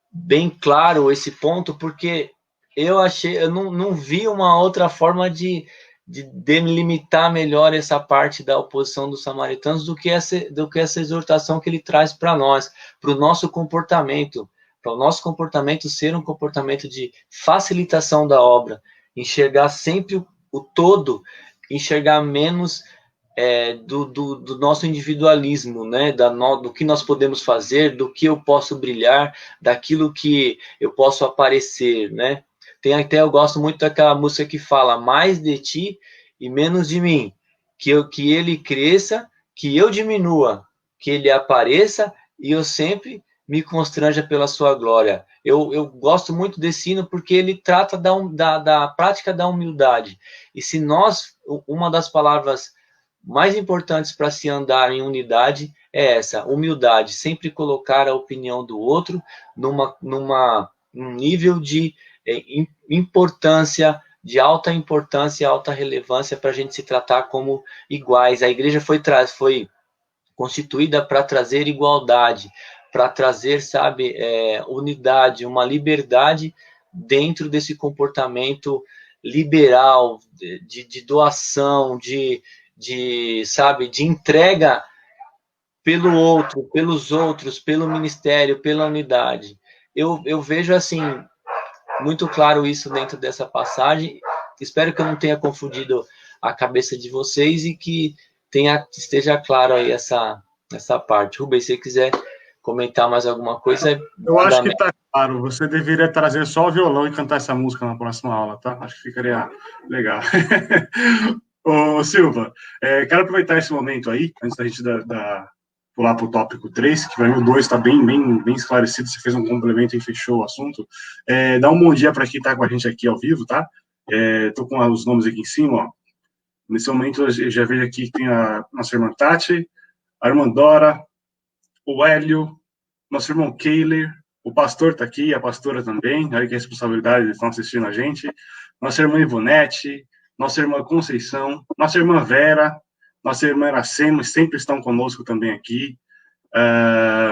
bem claro esse ponto, porque eu não vi uma outra forma de delimitar melhor essa parte da oposição dos samaritanos do que essa exortação que ele traz para nós, para o nosso comportamento, para o nosso comportamento ser um comportamento de facilitação da obra, enxergar sempre o todo, enxergar menos do nosso individualismo, né? Do que nós podemos fazer, do que eu posso brilhar, daquilo que eu posso aparecer, né? Eu gosto muito daquela música que fala mais de ti e menos de mim, que ele cresça, que eu diminua, que ele apareça e eu sempre me constranja pela sua glória. Eu gosto muito desse hino porque ele trata da prática da humildade. E se uma das palavras mais importantes para se andar em unidade é essa, humildade, sempre colocar a opinião do outro num nível de importância, de alta importância, alta relevância para a gente se tratar como iguais. A igreja foi constituída para trazer igualdade, para trazer, sabe, unidade, uma liberdade dentro desse comportamento liberal, de doação, sabe, de entrega pelo outro, pelos outros, pelo ministério, pela unidade. Eu vejo, assim, muito claro isso dentro dessa passagem. Espero que eu não tenha confundido a cabeça de vocês e que esteja claro aí essa parte. Rubens, se você quiser comentar mais alguma coisa... Eu acho que está claro. Você deveria trazer só o violão e cantar essa música na próxima aula, tá? Acho que ficaria legal. Ô, Silva, quero aproveitar esse momento aí, antes da gente pular para o tópico 3, que para mim o 2 está bem esclarecido, você fez um complemento e fechou o assunto. Dá um bom dia para quem está com a gente aqui ao vivo, tá? Estou com os nomes aqui em cima, ó. Nesse momento, eu já vejo aqui que tem a nossa irmã Tati, a irmã Dora, o Hélio, nosso irmão Keiler, o pastor está aqui, a pastora também, olha que responsabilidade, eles estão assistindo a gente, nossa irmã Ivonete, nossa irmã Conceição, nossa irmã Vera, nossa irmã Iracema, sempre estão conosco também aqui,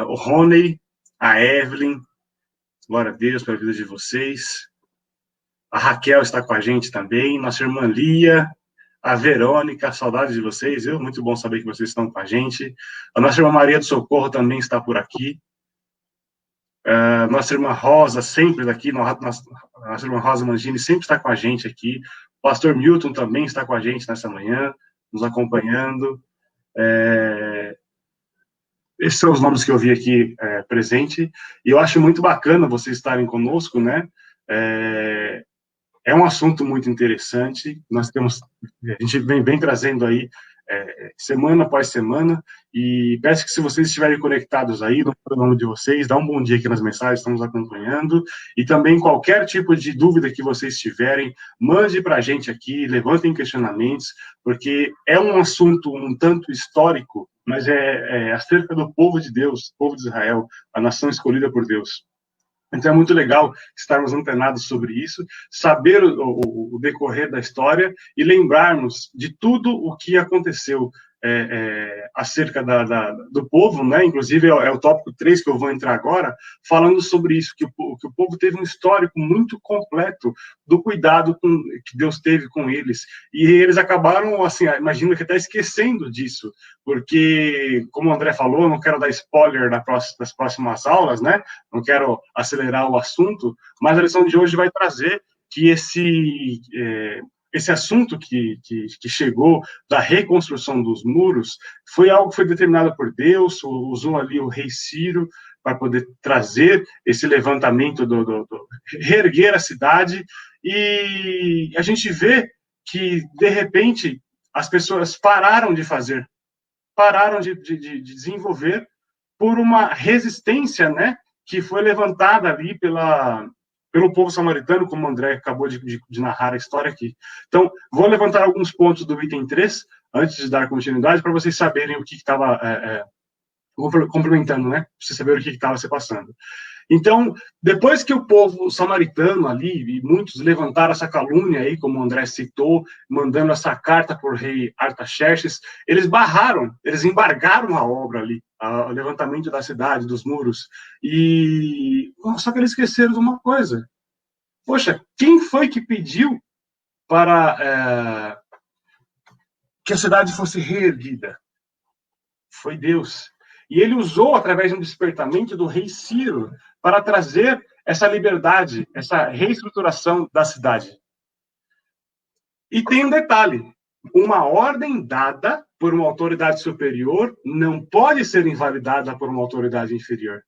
o Rony, a Evelyn, glória a Deus pela vida de vocês, a Raquel está com a gente também, nossa irmã Lia, a Verônica, saudades de vocês, viu? Muito bom saber que vocês estão com a gente, a nossa irmã Maria do Socorro também está por aqui, nossa irmã Rosa, sempre daqui, nossa irmã Rosa Mangini sempre está com a gente aqui, o pastor Milton também está com a gente nessa manhã, nos acompanhando. Esses são os nomes que eu vi aqui presente, e eu acho muito bacana vocês estarem conosco, né? É um assunto muito interessante, a gente vem trazendo aí semana após semana, e peço que se vocês estiverem conectados aí, no nome de vocês, dá um bom dia aqui nas mensagens, estamos acompanhando, e também qualquer tipo de dúvida que vocês tiverem, mande para a gente aqui, levantem questionamentos, porque é um assunto um tanto histórico, mas é acerca do povo de Deus, povo de Israel, a nação escolhida por Deus. Então é muito legal estarmos antenados sobre isso, saber o decorrer da história e lembrarmos de tudo o que aconteceu acerca do povo, né? Inclusive é o tópico 3 que eu vou entrar agora, falando sobre isso, que o povo teve um histórico muito completo do cuidado que Deus teve com eles, e eles acabaram, assim, imagino que até esquecendo disso, porque, como o André falou, eu não quero dar spoiler das próximas aulas, né? Não quero acelerar o assunto, mas a lição de hoje vai trazer que esse assunto que chegou da reconstrução dos muros foi algo que foi determinado por Deus, usou ali o rei Ciro para poder trazer esse levantamento, reerguer a cidade, e a gente vê que, de repente, as pessoas pararam de fazer, pararam de desenvolver por uma resistência, né, que foi levantada ali pelo povo samaritano, como o André acabou de narrar a história aqui. Então, vou levantar alguns pontos do item 3, antes de dar continuidade, para vocês saberem o que estava complementando, né? Para vocês saberem o que estava se passando. Então, depois que o povo samaritano ali, e muitos levantaram essa calúnia aí, como o André citou, mandando essa carta por rei Artaxerxes, eles embargaram a obra ali, o levantamento da cidade, dos muros, só que eles esqueceram de uma coisa. Poxa, quem foi que pediu para que a cidade fosse reerguida. Foi Deus. E ele usou, através de um despertamento do rei Ciro, para trazer essa liberdade, essa reestruturação da cidade. E tem um detalhe: uma ordem dada por uma autoridade superior não pode ser invalidada por uma autoridade inferior.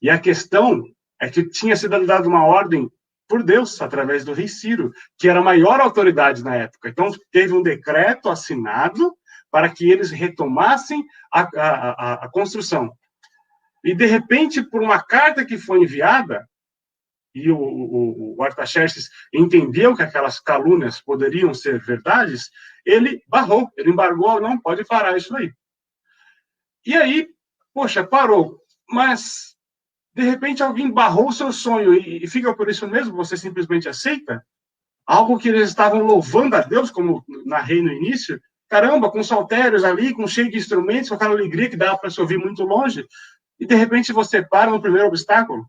E a questão é que tinha sido dada uma ordem por Deus, através do rei Ciro, que era a maior autoridade na época. Então, teve um decreto assinado para que eles retomassem a construção. E, de repente, por uma carta que foi enviada, e o Artaxerxes entendeu que aquelas calúnias poderiam ser verdades, ele barrou, ele embargou, não pode parar isso aí. E aí, poxa, parou, mas de repente alguém barrou o seu sonho e fica por isso mesmo, você simplesmente aceita? Algo que eles estavam louvando a Deus, como narrei no início, caramba, com saltérios ali, com cheio de instrumentos, com aquela alegria que dava para se ouvir muito longe, e de repente você para no primeiro obstáculo.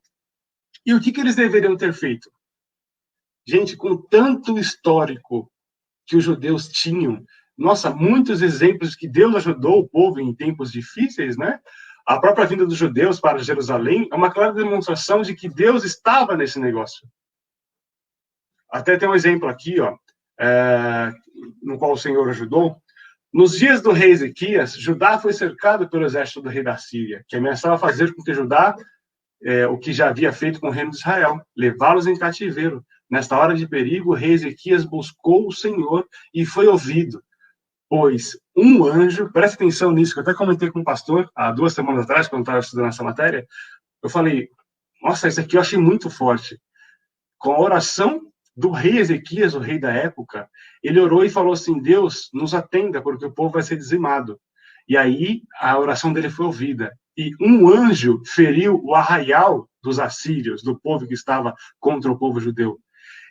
E o que eles deveriam ter feito? Gente, com tanto histórico que os judeus tinham, nossa, muitos exemplos que Deus ajudou o povo em tempos difíceis, né? A própria vinda dos judeus para Jerusalém é uma clara demonstração de que Deus estava nesse negócio. Até tem um exemplo aqui, ó, no qual o Senhor ajudou. Nos dias do rei Ezequias, Judá foi cercado pelo exército do rei da Síria, que ameaçava fazer com que Judá o que já havia feito com o reino de Israel, levá-los em cativeiro. Nesta hora de perigo, o rei Ezequias buscou o Senhor e foi ouvido, pois um anjo, presta atenção nisso, que eu até comentei com o pastor há 2 semanas atrás, quando eu estava estudando essa matéria, eu falei, nossa, isso aqui eu achei muito forte. Com a oração do rei Ezequias, o rei da época, ele orou e falou assim, Deus, nos atenda, porque o povo vai ser dizimado. E aí, a oração dele foi ouvida. E um anjo feriu o arraial dos assírios, do povo que estava contra o povo judeu.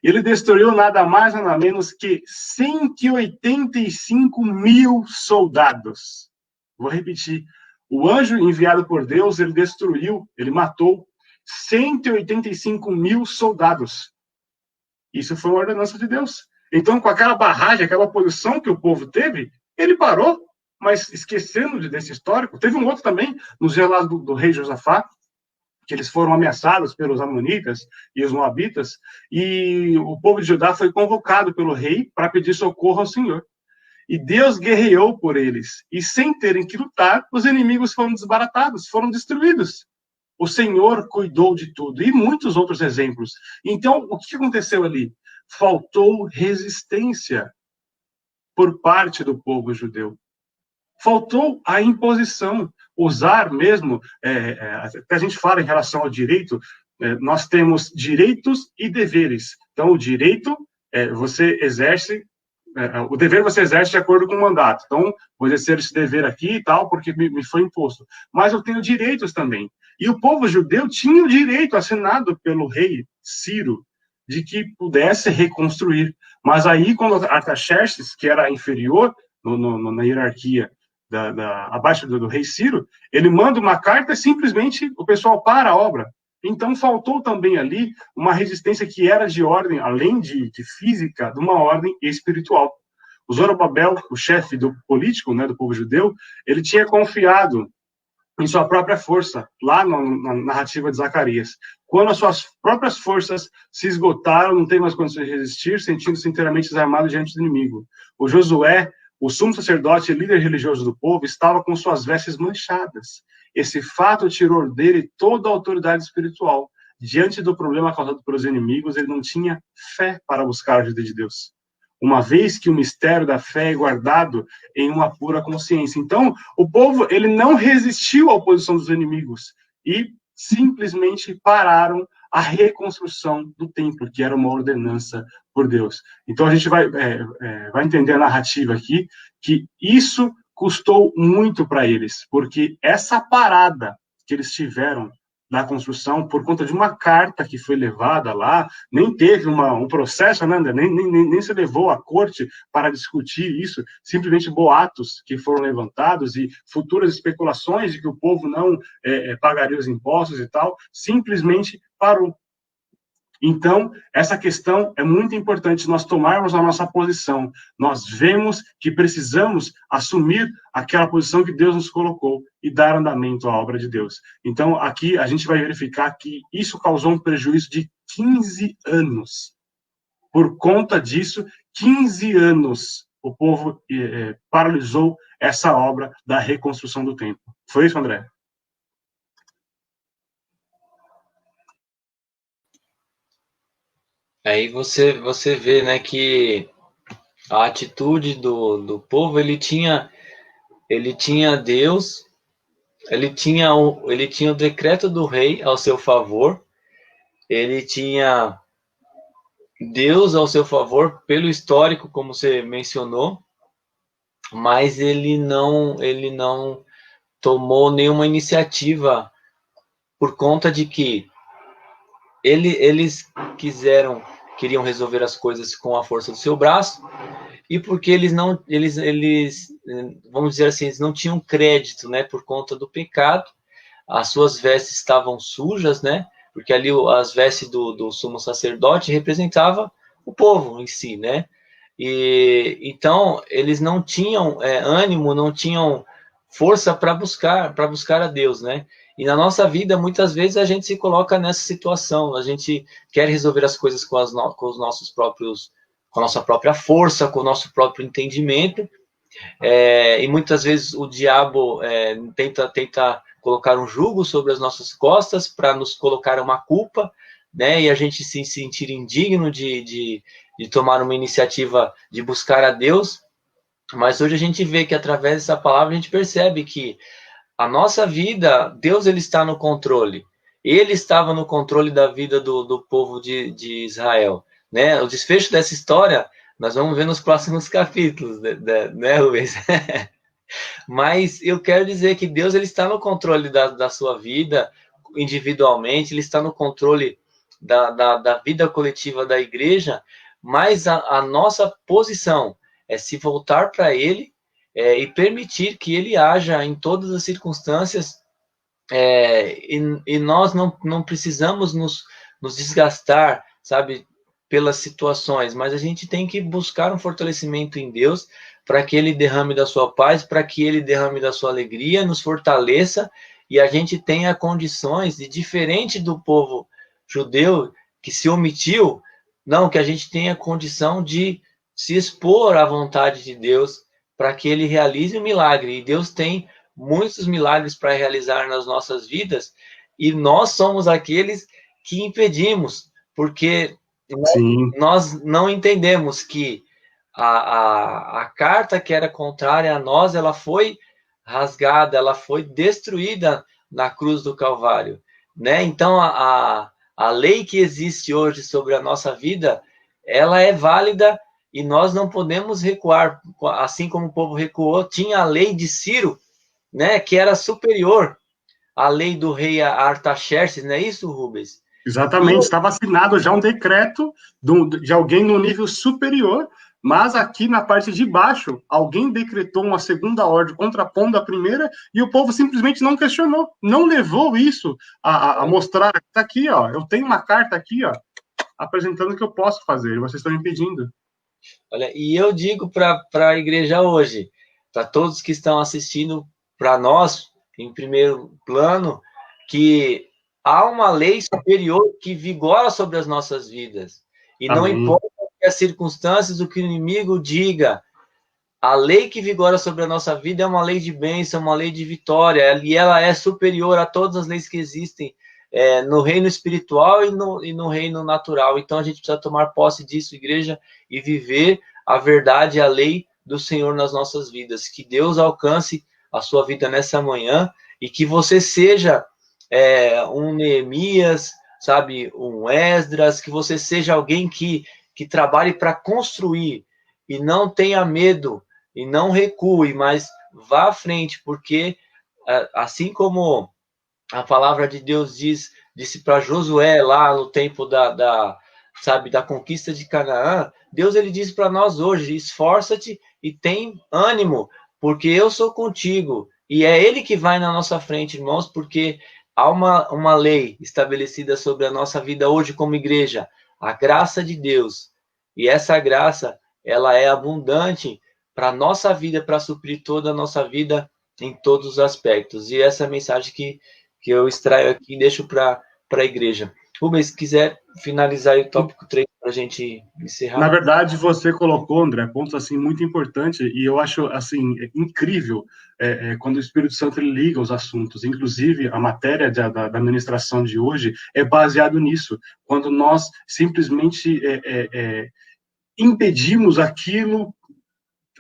Ele destruiu nada mais, nada menos que 185 mil soldados. Vou repetir. O anjo enviado por Deus, ele destruiu, ele matou 185 mil soldados. Isso foi uma ordenança de Deus. Então, com aquela barragem, aquela oposição que o povo teve, ele parou. Mas esquecendo desse histórico, teve um outro também, nos dias lá do rei Josafá, que eles foram ameaçados pelos amonitas e os moabitas, e o povo de Judá foi convocado pelo rei para pedir socorro ao Senhor. E Deus guerreou por eles, e sem terem que lutar, os inimigos foram desbaratados, foram destruídos. O Senhor cuidou de tudo, e muitos outros exemplos. Então, o que aconteceu ali? Faltou resistência por parte do povo judeu. Faltou a imposição, usar mesmo, até a gente fala em relação ao direito, nós temos direitos e deveres. Então, o direito, você exerce, o dever você exerce de acordo com o mandato. Então, vou exercer esse dever aqui e tal, porque me foi imposto. Mas eu tenho direitos também. E o povo judeu tinha o direito assinado pelo rei Ciro, de que pudesse reconstruir. Mas aí, quando Artaxerxes, que era inferior na hierarquia, abaixo do rei Ciro, ele manda uma carta e simplesmente o pessoal para a obra. Então, faltou também ali uma resistência que era de ordem, além de física, de uma ordem espiritual. O Zorobabel, o chefe político, né, do povo judeu, ele tinha confiado em sua própria força, lá na narrativa de Zacarias. Quando as suas próprias forças se esgotaram, não tem mais condições de resistir, sentindo-se inteiramente desarmado diante do inimigo. O Josué, o sumo sacerdote e líder religioso do povo, estava com suas vestes manchadas. Esse fato tirou dele toda a autoridade espiritual. Diante do problema causado pelos inimigos, ele não tinha fé para buscar a ajuda de Deus. Uma vez que o mistério da fé é guardado em uma pura consciência. Então, o povo, ele não resistiu à oposição dos inimigos e simplesmente pararam a reconstrução do templo, que era uma ordenança por Deus. Então, a gente vai entender a narrativa aqui, que isso custou muito para eles, porque essa parada que eles tiveram da construção, por conta de uma carta que foi levada lá, nem teve um processo, né, nem se levou à corte para discutir isso, simplesmente boatos que foram levantados e futuras especulações de que o povo não pagaria os impostos e tal, simplesmente parou. Então, essa questão é muito importante nós tomarmos a nossa posição. Nós vemos que precisamos assumir aquela posição que Deus nos colocou e dar andamento à obra de Deus. Então, aqui a gente vai verificar que isso causou um prejuízo de 15 anos. Por conta disso, 15 anos o povo paralisou essa obra da reconstrução do templo. Foi isso, André? Aí você vê, né, que a atitude do povo, ele tinha Deus, ele tinha o decreto do rei ao seu favor, ele tinha Deus ao seu favor, pelo histórico, como você mencionou, mas ele não tomou nenhuma iniciativa por conta de que eles queriam resolver as coisas com a força do seu braço, e porque eles vamos dizer assim, eles não tinham crédito, né, por conta do pecado, as suas vestes estavam sujas, né, porque ali as vestes do sumo sacerdote representava o povo em si, né, e então eles não tinham ânimo, não tinham força para buscar a Deus, né? E na nossa vida, muitas vezes a gente se coloca nessa situação, a gente quer resolver as coisas com os nossos próprios, com a nossa própria força, com o nosso próprio entendimento, e muitas vezes o diabo tenta colocar um jugo sobre as nossas costas para nos colocar uma culpa, né? E a gente se sentir indigno de tomar uma iniciativa de buscar a Deus. Mas hoje a gente vê que através dessa palavra a gente percebe que a nossa vida, Deus ele está no controle. Ele estava no controle da vida do povo de Israel, né? O desfecho dessa história nós vamos ver nos próximos capítulos, né, Rubens? Mas eu quero dizer que Deus ele está no controle da sua vida individualmente, ele está no controle da vida coletiva da igreja, mas a nossa posição é se voltar para ele e permitir que ele haja em todas as circunstâncias, e nós não precisamos nos desgastar, sabe, pelas situações, mas a gente tem que buscar um fortalecimento em Deus para que ele derrame da sua paz, para que ele derrame da sua alegria, nos fortaleça e a gente tenha condições de, diferente do povo judeu que se omitiu, não, que a gente tenha condição de se expor à vontade de Deus para que ele realize o milagre. E Deus tem muitos milagres para realizar nas nossas vidas, e nós somos aqueles que impedimos, porque nós não entendemos que a carta que era contrária a nós, ela foi rasgada, ela foi destruída na cruz do Calvário, né? Então, a lei que existe hoje sobre a nossa vida, ela é válida e nós não podemos recuar, assim como o povo recuou. Tinha a lei de Ciro, né, que era superior à lei do rei Artaxerxes, não é isso, Rubens? Exatamente, estava assinado já um decreto de alguém no nível superior, mas aqui na parte de baixo, alguém decretou uma segunda ordem contrapondo a primeira e o povo simplesmente não questionou, não levou isso a mostrar, está aqui, ó, eu tenho uma carta aqui, ó, apresentando que eu posso fazer, vocês estão impedindo. Olha, e eu digo para a igreja hoje, para todos que estão assistindo, para nós, em primeiro plano, que há uma lei superior que vigora sobre as nossas vidas. E não importa as circunstâncias, o que o inimigo diga, a lei que vigora sobre a nossa vida é uma lei de bênção, uma lei de vitória, e ela é superior a todas as leis que existem no reino espiritual e no reino natural. Então a gente precisa tomar posse disso, igreja, e viver a verdade e a lei do Senhor nas nossas vidas. Que Deus alcance a sua vida nessa manhã e que você seja um Neemias, sabe, um Esdras, que você seja alguém que trabalhe para construir e não tenha medo e não recue, mas vá à frente, porque assim como a palavra de Deus disse para Josué lá no tempo sabe, da conquista de Canaã, Deus ele diz para nós hoje: esforça-te e tem ânimo, porque eu sou contigo. E é ele que vai na nossa frente, irmãos, porque há uma lei estabelecida sobre a nossa vida hoje como igreja, a graça de Deus. E essa graça, ela é abundante para a nossa vida, para suprir toda a nossa vida em todos os aspectos. E essa é a mensagem que eu extraio aqui e deixo para a igreja. Rubens, se quiser finalizar o tópico 3 para a gente Na encerrar. verdade, você colocou, André, pontos assim muito importantes e eu acho assim incrível quando o Espírito Santo ele liga os assuntos. Inclusive, a matéria da ministração de hoje é baseado nisso. Quando nós simplesmente impedimos aquilo,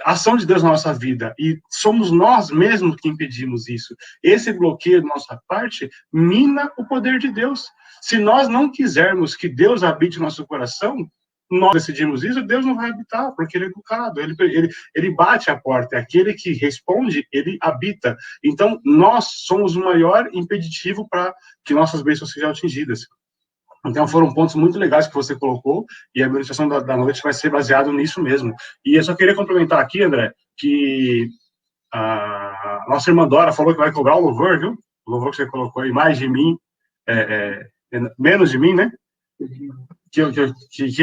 a ação de Deus na nossa vida, e somos nós mesmos que impedimos isso. Esse bloqueio da nossa parte mina o poder de Deus. Se nós não quisermos que Deus habite no nosso coração, nós decidimos isso, Deus não vai habitar, porque ele é educado, ele bate a porta, é aquele que responde, ele habita. Então, nós somos o maior impeditivo para que nossas bênçãos sejam atingidas. Então, foram pontos muito legais que você colocou, e a ministração da noite vai ser baseado nisso mesmo. E eu só queria complementar aqui, André, que a nossa irmã Dora falou que vai cobrar o louvor, viu? O louvor que você colocou aí, mais de mim, menos de mim, né? Que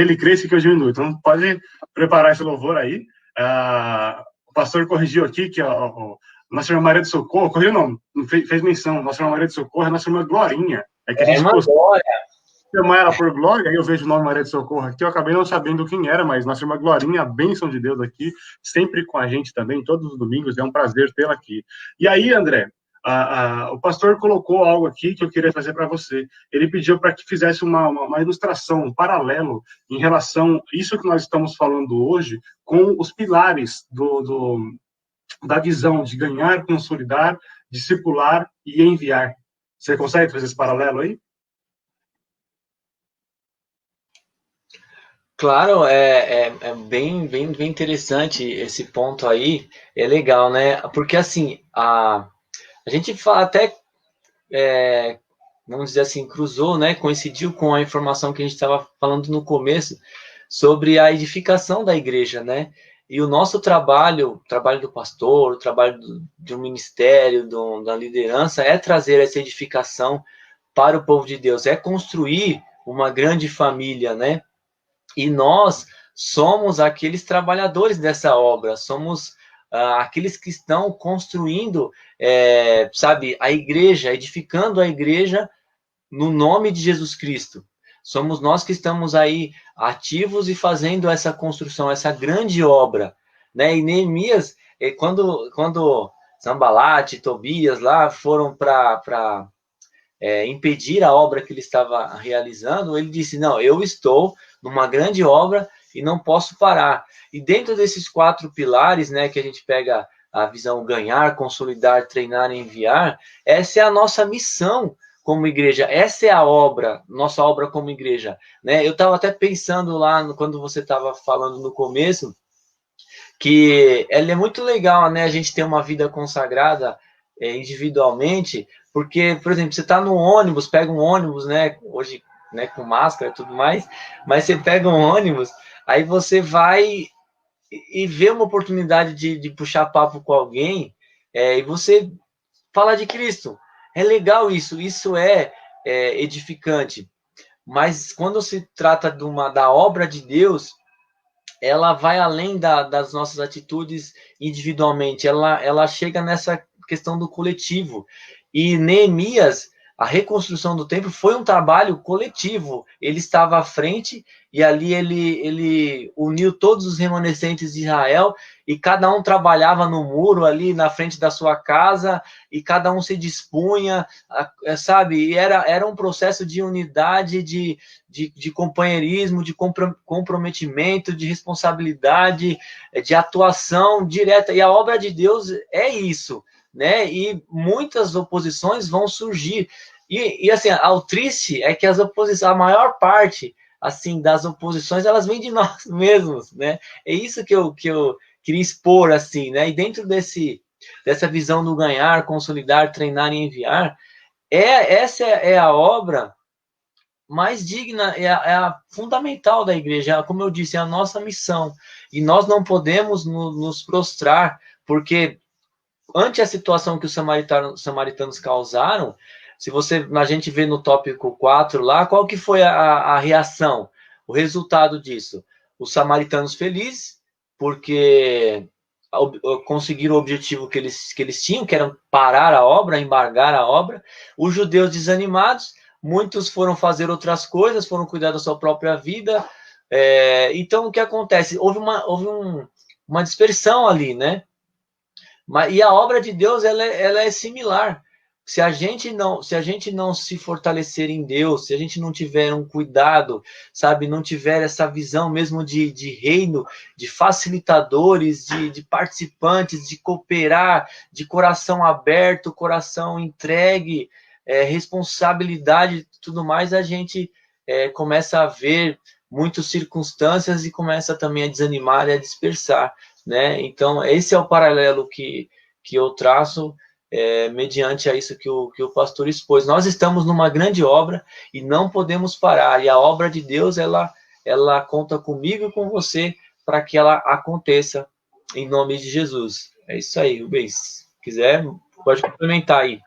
ele cresça e que eu diminua. Então, pode preparar esse louvor aí. O pastor corrigiu aqui que Nossa Irmã Maria do Socorro, corrigiu não fez menção, Nossa Irmã Maria do Socorro é Nossa Irmã Glorinha. É que a gente chamar ela por Glória, aí eu vejo o nome Maria de Socorro aqui, eu acabei não sabendo quem era, mas nossa irmã Glorinha, a bênção de Deus aqui, sempre com a gente também, todos os domingos, é um prazer tê-la aqui. E aí, André, o pastor colocou algo aqui que eu queria fazer para você. Ele pediu para que fizesse uma ilustração, um paralelo em relação a isso que nós estamos falando hoje com os pilares da visão de ganhar, consolidar, discipular e enviar. Você consegue fazer esse paralelo aí? Claro, é bem interessante esse ponto aí, é legal, né? Porque assim, a gente fala até, vamos dizer assim, cruzou, né? Coincidiu com a informação que a gente estava falando no começo sobre a edificação da igreja, né? E o nosso trabalho, o trabalho do pastor, o trabalho de um ministério, da liderança, é trazer essa edificação para o povo de Deus, é construir uma grande família, né? E nós somos aqueles trabalhadores dessa obra, somos aqueles que estão construindo, sabe, a igreja, edificando a igreja no nome de Jesus Cristo. Somos nós que estamos aí ativos e fazendo essa construção, essa grande obra, né? E Neemias, quando Sanbalate, Tobias lá foram para impedir a obra que ele estava realizando, ele disse: não, eu estou numa grande obra e não posso parar. E dentro desses 4 pilares, né, que a gente pega a visão ganhar, consolidar, treinar e enviar, essa é a nossa missão como igreja, essa é a obra, nossa obra como igreja, né? Eu estava até pensando lá, quando você estava falando no começo, que ela é muito legal, né, a gente ter uma vida consagrada individualmente, porque, por exemplo, você está no ônibus, pega um ônibus, né, hoje, né, com máscara e tudo mais, mas você pega um ônibus, aí você vai e vê uma oportunidade de puxar papo com alguém, e você fala de Cristo. É legal isso, isso é edificante. Mas quando se trata da obra de Deus, ela vai além das nossas atitudes individualmente, ela chega nessa questão do coletivo. E Neemias, a reconstrução do templo foi um trabalho coletivo. Ele estava à frente e ali ele uniu todos os remanescentes de Israel e cada um trabalhava no muro ali na frente da sua casa e cada um se dispunha, sabe? E era um processo de unidade, de companheirismo, de comprometimento, de responsabilidade, de atuação direta. E a obra de Deus é isso, né? E muitas oposições vão surgir. E assim, o triste é que a maior parte assim das oposições, elas vêm de nós mesmos, né? É isso que eu queria expor, assim, né? E dentro dessa visão do ganhar, consolidar, treinar e enviar, essa é a obra mais digna, é a fundamental da igreja, como eu disse, é a nossa missão. E nós não podemos nos prostrar, porque ante a situação que os samaritanos causaram, a gente vê no tópico 4 lá, qual que foi a reação? O resultado disso? Os samaritanos felizes, porque conseguiram o objetivo que eles tinham, que era parar a obra, embargar a obra. Os judeus desanimados, muitos foram fazer outras coisas, foram cuidar da sua própria vida. Então, o que acontece? Houve uma dispersão ali, né? E a obra de Deus ela é similar. Se a gente não se fortalecer em Deus, se a gente não tiver um cuidado, sabe, não tiver essa visão mesmo de reino, de facilitadores, de participantes, de cooperar, de coração aberto, coração entregue, responsabilidade, tudo mais, a gente começa a ver muitas circunstâncias e começa também a desanimar e a dispersar, né? Então, esse é o paralelo que eu traço mediante a isso que o pastor expôs. Nós estamos numa grande obra e não podemos parar. E a obra de Deus, ela conta comigo e com você para que ela aconteça em nome de Jesus. É isso aí, Rubens. Se quiser, pode complementar aí.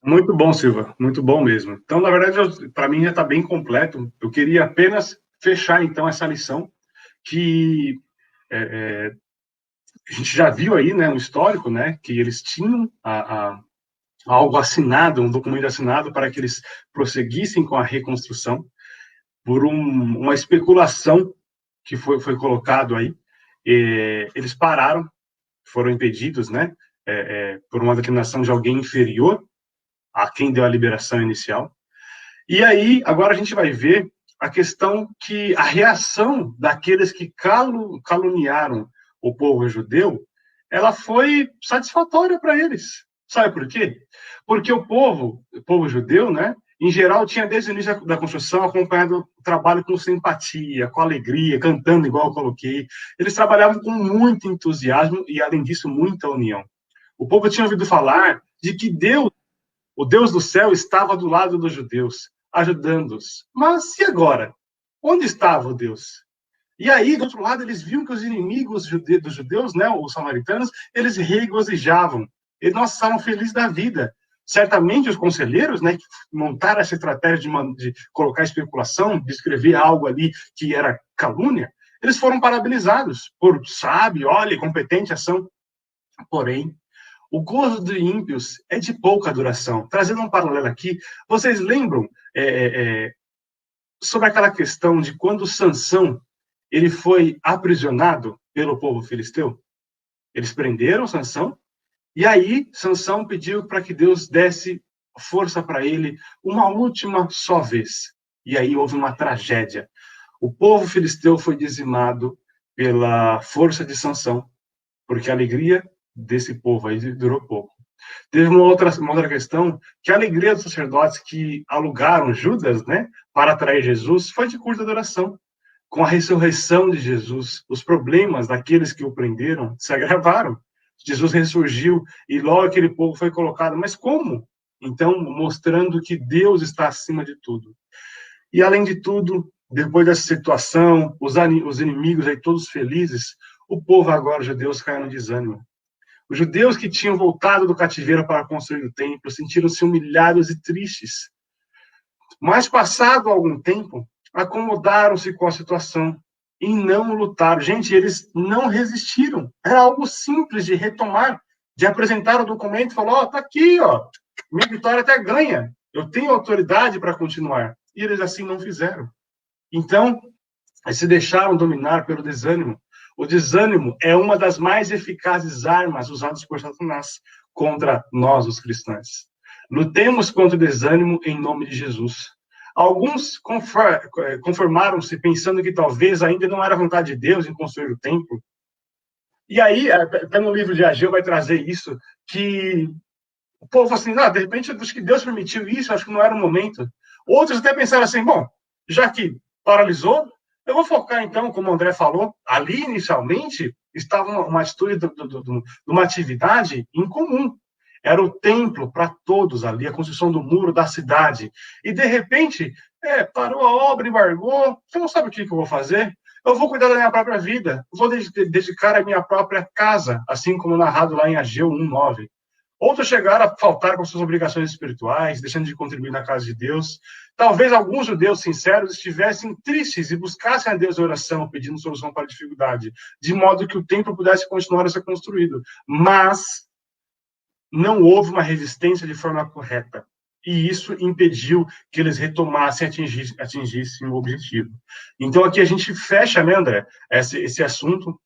Muito bom, Silva. Muito bom mesmo. Então, na verdade, para mim já está bem completo. Eu queria apenas fechar, então, essa lição que a gente já viu aí, né, um histórico, né, que eles tinham algo assinado, um documento assinado para que eles prosseguissem com a reconstrução por uma especulação que foi colocado aí. Eles pararam, foram impedidos, né, por uma determinação de alguém inferior a quem deu a liberação inicial. E aí, agora a gente vai ver a questão que a reação daqueles que caluniaram o povo judeu, ela foi satisfatória para eles. Sabe por quê? Porque o povo judeu, né, em geral, tinha desde o início da construção acompanhado o trabalho com simpatia, com alegria, cantando igual eu coloquei. Eles trabalhavam com muito entusiasmo e, além disso, muita união. O povo tinha ouvido falar de que Deus, o Deus do céu, estava do lado dos judeus, ajudando-os. Mas e agora? Onde estava o Deus? E aí, do outro lado, eles viam que os inimigos dos judeus, né, os samaritanos, eles regozijavam. Eles, nossa, estavam felizes da vida. Certamente os conselheiros, né, que montaram essa estratégia de colocar especulação, de escrever algo ali que era calúnia, eles foram parabenizados por sábio, olha, competente ação. Porém, o gozo dos ímpios é de pouca duração. Trazendo um paralelo aqui, vocês lembram sobre aquela questão de quando Sansão ele foi aprisionado pelo povo filisteu? Eles prenderam Sansão, e aí Sansão pediu para que Deus desse força para ele uma última só vez. E aí houve uma tragédia. O povo filisteu foi dizimado pela força de Sansão, porque a alegria desse povo aí durou pouco. Teve uma outra questão, que a alegria dos sacerdotes que alugaram Judas, né, para atrair Jesus, foi de curta duração. Com a ressurreição de Jesus, os problemas daqueles que o prenderam se agravaram. Jesus ressurgiu e logo aquele povo foi colocado. Mas como? Então, mostrando que Deus está acima de tudo. E, além de tudo, depois dessa situação, os inimigos aí todos felizes, o povo agora, os judeus, caiu no desânimo. Os judeus que tinham voltado do cativeiro para construir o templo sentiram-se humilhados e tristes. Mas, passado algum tempo, acomodaram-se com a situação e não lutaram. Gente, eles não resistiram. Era algo simples de retomar, de apresentar o documento e falar, ó, tá aqui, ó, minha vitória até ganha. Eu tenho autoridade para continuar. E eles assim não fizeram. Então, eles se deixaram dominar pelo desânimo. O desânimo é uma das mais eficazes armas usadas por Satanás contra nós, os cristãos. Lutemos contra o desânimo em nome de Jesus. Alguns conformaram-se pensando que talvez ainda não era vontade de Deus em construir o templo. E aí, até no livro de Ageu vai trazer isso, que o povo assim, de repente, acho que Deus permitiu isso, acho que não era o momento. Outros até pensaram assim, bom, já que paralisou, eu vou focar então, como o André falou, ali inicialmente estava uma atitude de uma atividade em comum. Era o templo para todos ali, a construção do muro da cidade. E, de repente, parou a obra, embargou. Você não sabe o que eu vou fazer? Eu vou cuidar da minha própria vida. Vou dedicar a minha própria casa, assim como narrado lá em Ageu 1:9. Outros chegaram a faltar com suas obrigações espirituais, deixando de contribuir na casa de Deus. Talvez alguns judeus sinceros estivessem tristes e buscassem a Deus em oração, pedindo solução para a dificuldade, de modo que o templo pudesse continuar a ser construído. Mas não houve uma resistência de forma correta. E isso impediu que eles retomassem e atingissem o objetivo. Então, aqui a gente fecha, né, André, esse assunto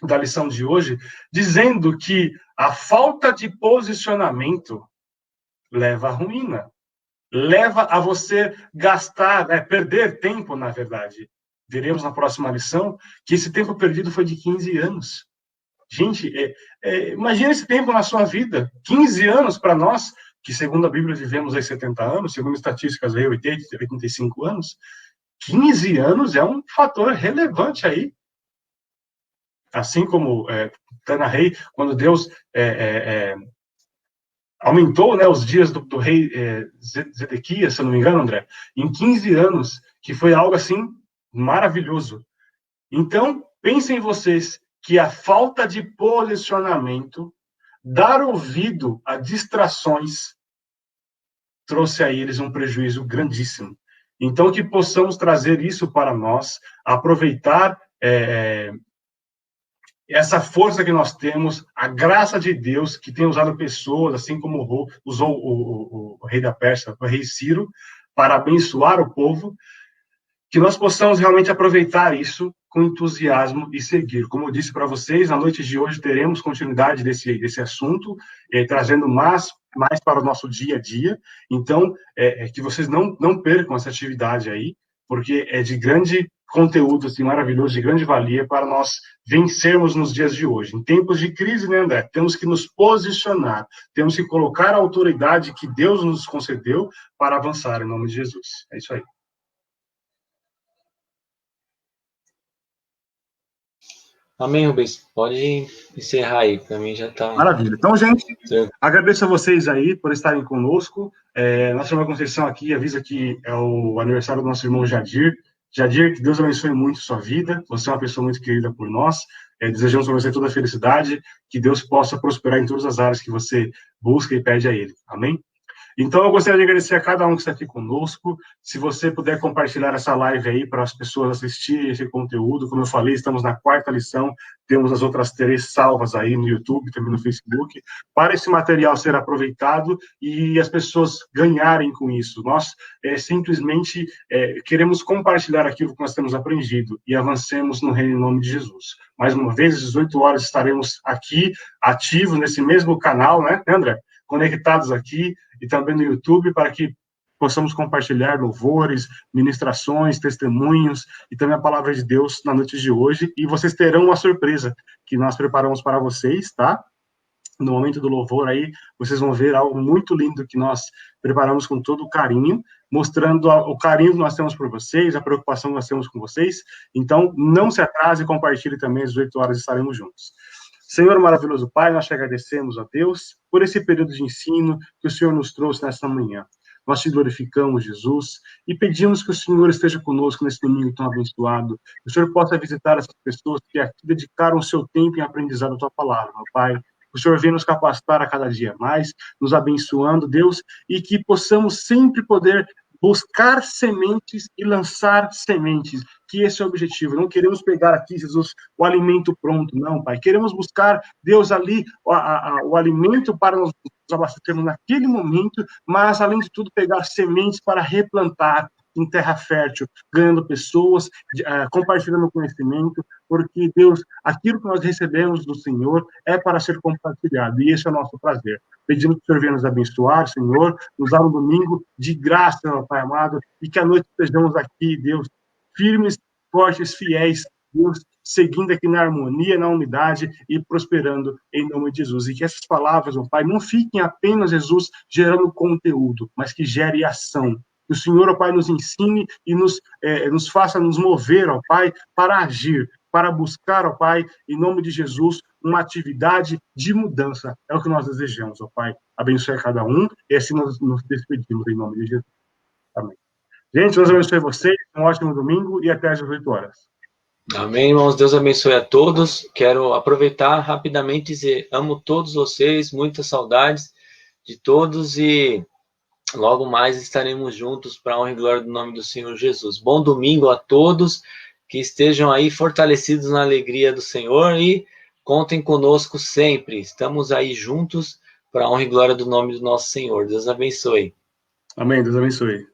da lição de hoje, dizendo que a falta de posicionamento leva à ruína, leva a você gastar, perder tempo, na verdade. Veremos na próxima lição que esse tempo perdido foi de 15 anos. Gente, imagina esse tempo na sua vida, 15 anos para nós, que segundo a Bíblia vivemos aí 70 anos, segundo estatísticas aí 80, 85 anos, 15 anos é um fator relevante aí. Assim como está na rei, quando Deus aumentou, né, os dias do rei Zedequias, se eu não me engano, André, em 15 anos, que foi algo assim maravilhoso. Então, pensem vocês que a falta de posicionamento, dar ouvido a distrações, trouxe a eles um prejuízo grandíssimo. Então, que possamos trazer isso para nós, aproveitar essa força que nós temos, a graça de Deus, que tem usado pessoas, assim como usou o rei da Pérsia, o rei Ciro, para abençoar o povo, que nós possamos realmente aproveitar isso com entusiasmo e seguir. Como eu disse para vocês, na noite de hoje teremos continuidade desse assunto, trazendo mais para o nosso dia a dia. Então, que vocês não percam essa atividade aí, porque é de grande conteúdo, assim, maravilhoso, de grande valia para nós vencermos nos dias de hoje. Em tempos de crise, né, André? Temos que nos posicionar, temos que colocar a autoridade que Deus nos concedeu para avançar em nome de Jesus. É isso aí. Amém, Rubens. Pode encerrar aí, para mim já está... Maravilha. Então, gente, agradeço a vocês aí por estarem conosco. Nossa irmã Conceição aqui avisa que é o aniversário do nosso irmão Jadir. Jadir, que Deus abençoe muito a sua vida. Você é uma pessoa muito querida por nós. Desejamos para você toda a felicidade, que Deus possa prosperar em todas as áreas que você busca e pede a Ele. Amém? Então, eu gostaria de agradecer a cada um que está aqui conosco. Se você puder compartilhar essa live aí para as pessoas assistirem esse conteúdo, como eu falei, estamos na 4ª lição, temos as outras 3 salvas aí no YouTube, também no Facebook, para esse material ser aproveitado e as pessoas ganharem com isso. Nós simplesmente queremos compartilhar aquilo que nós temos aprendido e avancemos no reino em nome de Jesus. Mais uma vez, às 18 horas estaremos aqui, ativos nesse mesmo canal, né, André? Conectados aqui e também no YouTube, para que possamos compartilhar louvores, ministrações, testemunhos e também a palavra de Deus na noite de hoje. E vocês terão uma surpresa que nós preparamos para vocês, tá? No momento do louvor aí, vocês vão ver algo muito lindo que nós preparamos com todo o carinho, mostrando o carinho que nós temos por vocês, a preocupação que nós temos com vocês. Então, não se atrase e compartilhe também, às 18 horas estaremos juntos. Senhor maravilhoso Pai, nós te agradecemos, a Deus, por esse período de ensino que o Senhor nos trouxe nesta manhã. Nós te glorificamos, Jesus, e pedimos que o Senhor esteja conosco nesse domingo tão abençoado, que o Senhor possa visitar essas pessoas que aqui dedicaram o seu tempo em aprendizado da tua palavra, meu Pai. O Senhor vem nos capacitar a cada dia mais, nos abençoando, Deus, e que possamos sempre poder buscar sementes e lançar sementes, que esse é o objetivo. Não queremos pegar aqui, Jesus, o alimento pronto, não, Pai. Queremos buscar, Deus, ali o alimento para nos abastecermos naquele momento, mas, além de tudo, pegar sementes para replantar em terra fértil, ganhando pessoas, compartilhando conhecimento, porque, Deus, aquilo que nós recebemos do Senhor é para ser compartilhado, e esse é o nosso prazer. Pedimos que o Senhor venha nos abençoar, Senhor, nos dar um domingo de graça, meu Pai amado, e que à noite estejamos aqui, Deus, firmes, fortes, fiéis, Deus, seguindo aqui na harmonia, na unidade e prosperando em nome de Jesus. E que essas palavras, meu Pai, não fiquem apenas, Jesus, gerando conteúdo, mas que gere ação. Que o Senhor, ó Pai, nos ensine e nos faça nos mover, ó Pai, para agir, para buscar, ó Pai, em nome de Jesus, uma atividade de mudança. É o que nós desejamos, ó Pai. Abençoe a cada um e assim nós nos despedimos em nome de Jesus. Amém. Gente, Deus abençoe vocês, um ótimo domingo e até às 18 horas. Amém, irmãos. Deus abençoe a todos. Quero aproveitar rapidamente e dizer, amo todos vocês, muitas saudades de todos e logo mais estaremos juntos para a honra e glória do nome do Senhor Jesus. Bom domingo a todos, que estejam aí fortalecidos na alegria do Senhor e contem conosco sempre. Estamos aí juntos para a honra e glória do nome do nosso Senhor. Deus abençoe. Amém, Deus abençoe.